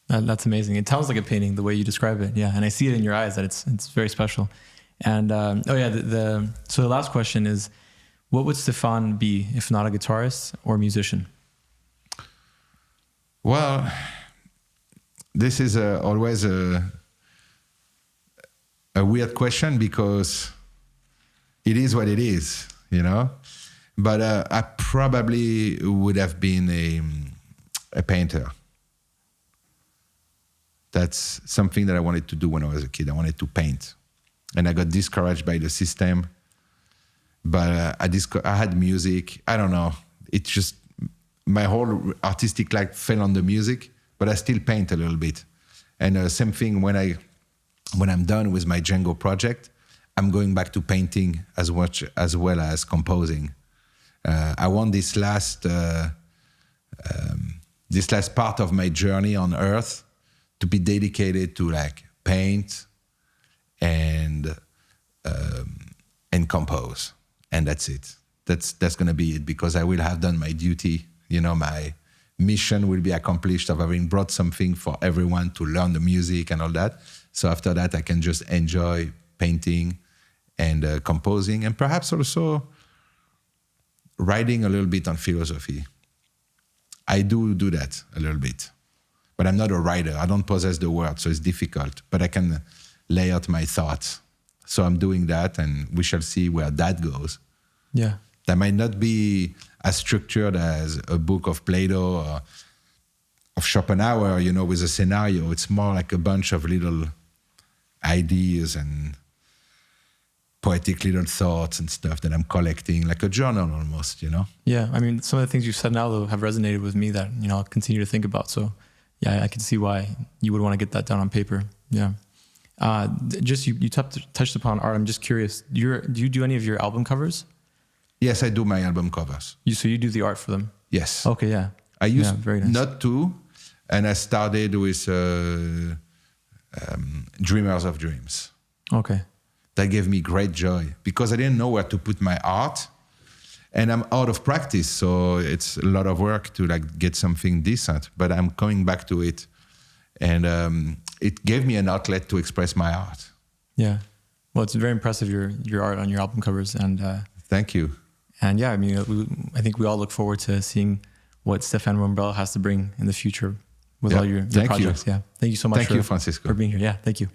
That's amazing. It sounds like a painting, the way you describe it. Yeah. And I see it in your eyes that it's very special. And so the last question is, what would Stephane be if not a guitarist or musician? Well, this is always a weird question because it is what it is, you know. But I probably would have been a painter. That's something that I wanted to do when I was a kid. I wanted to paint. And I got discouraged by the system. But I had music. I don't know. It just, my whole artistic life fell on the music, but I still paint a little bit. And same thing when I'm done with my Django project, I'm going back to painting as well as composing. I want this last part of my journey on Earth to be dedicated to like paint and compose, and that's it. That's gonna be it, because I will have done my duty. You know, my mission will be accomplished of having brought something for everyone to learn the music and all that. So after that, I can just enjoy painting and composing, and perhaps also writing a little bit on philosophy. I do that a little bit, but I'm not a writer. I don't possess the word, so it's difficult, but I can lay out my thoughts. So I'm doing that, and we shall see where that goes. Yeah. That might not be as structured as a book of Plato or of Schopenhauer, you know, with a scenario. It's more like a bunch of little ideas and poetic little thoughts and stuff that I'm collecting, like a journal almost, you know? Yeah, I mean, some of the things you've said now, though, have resonated with me that, you know, I'll continue to think about. So, yeah, I can see why you would want to get that down on paper. Yeah. Just you touched upon art. I'm just curious. Do you do any of your album covers? Yes, I do my album covers. So you do the art for them? Yes. Okay, yeah. I used very nice. not to, and I started with Dreamers of Dreams. Okay. That gave me great joy because I didn't know where to put my art, and I'm out of practice, so it's a lot of work to like get something decent. But I'm coming back to it, and it gave me an outlet to express my art. Yeah, well, it's very impressive your art on your album covers, and thank you. And yeah, I mean, I think we all look forward to seeing what Stephane Wrembel has to bring in the future with all your projects. Yeah, thank you so much. Thank you, Francisco, for being here. Yeah, thank you.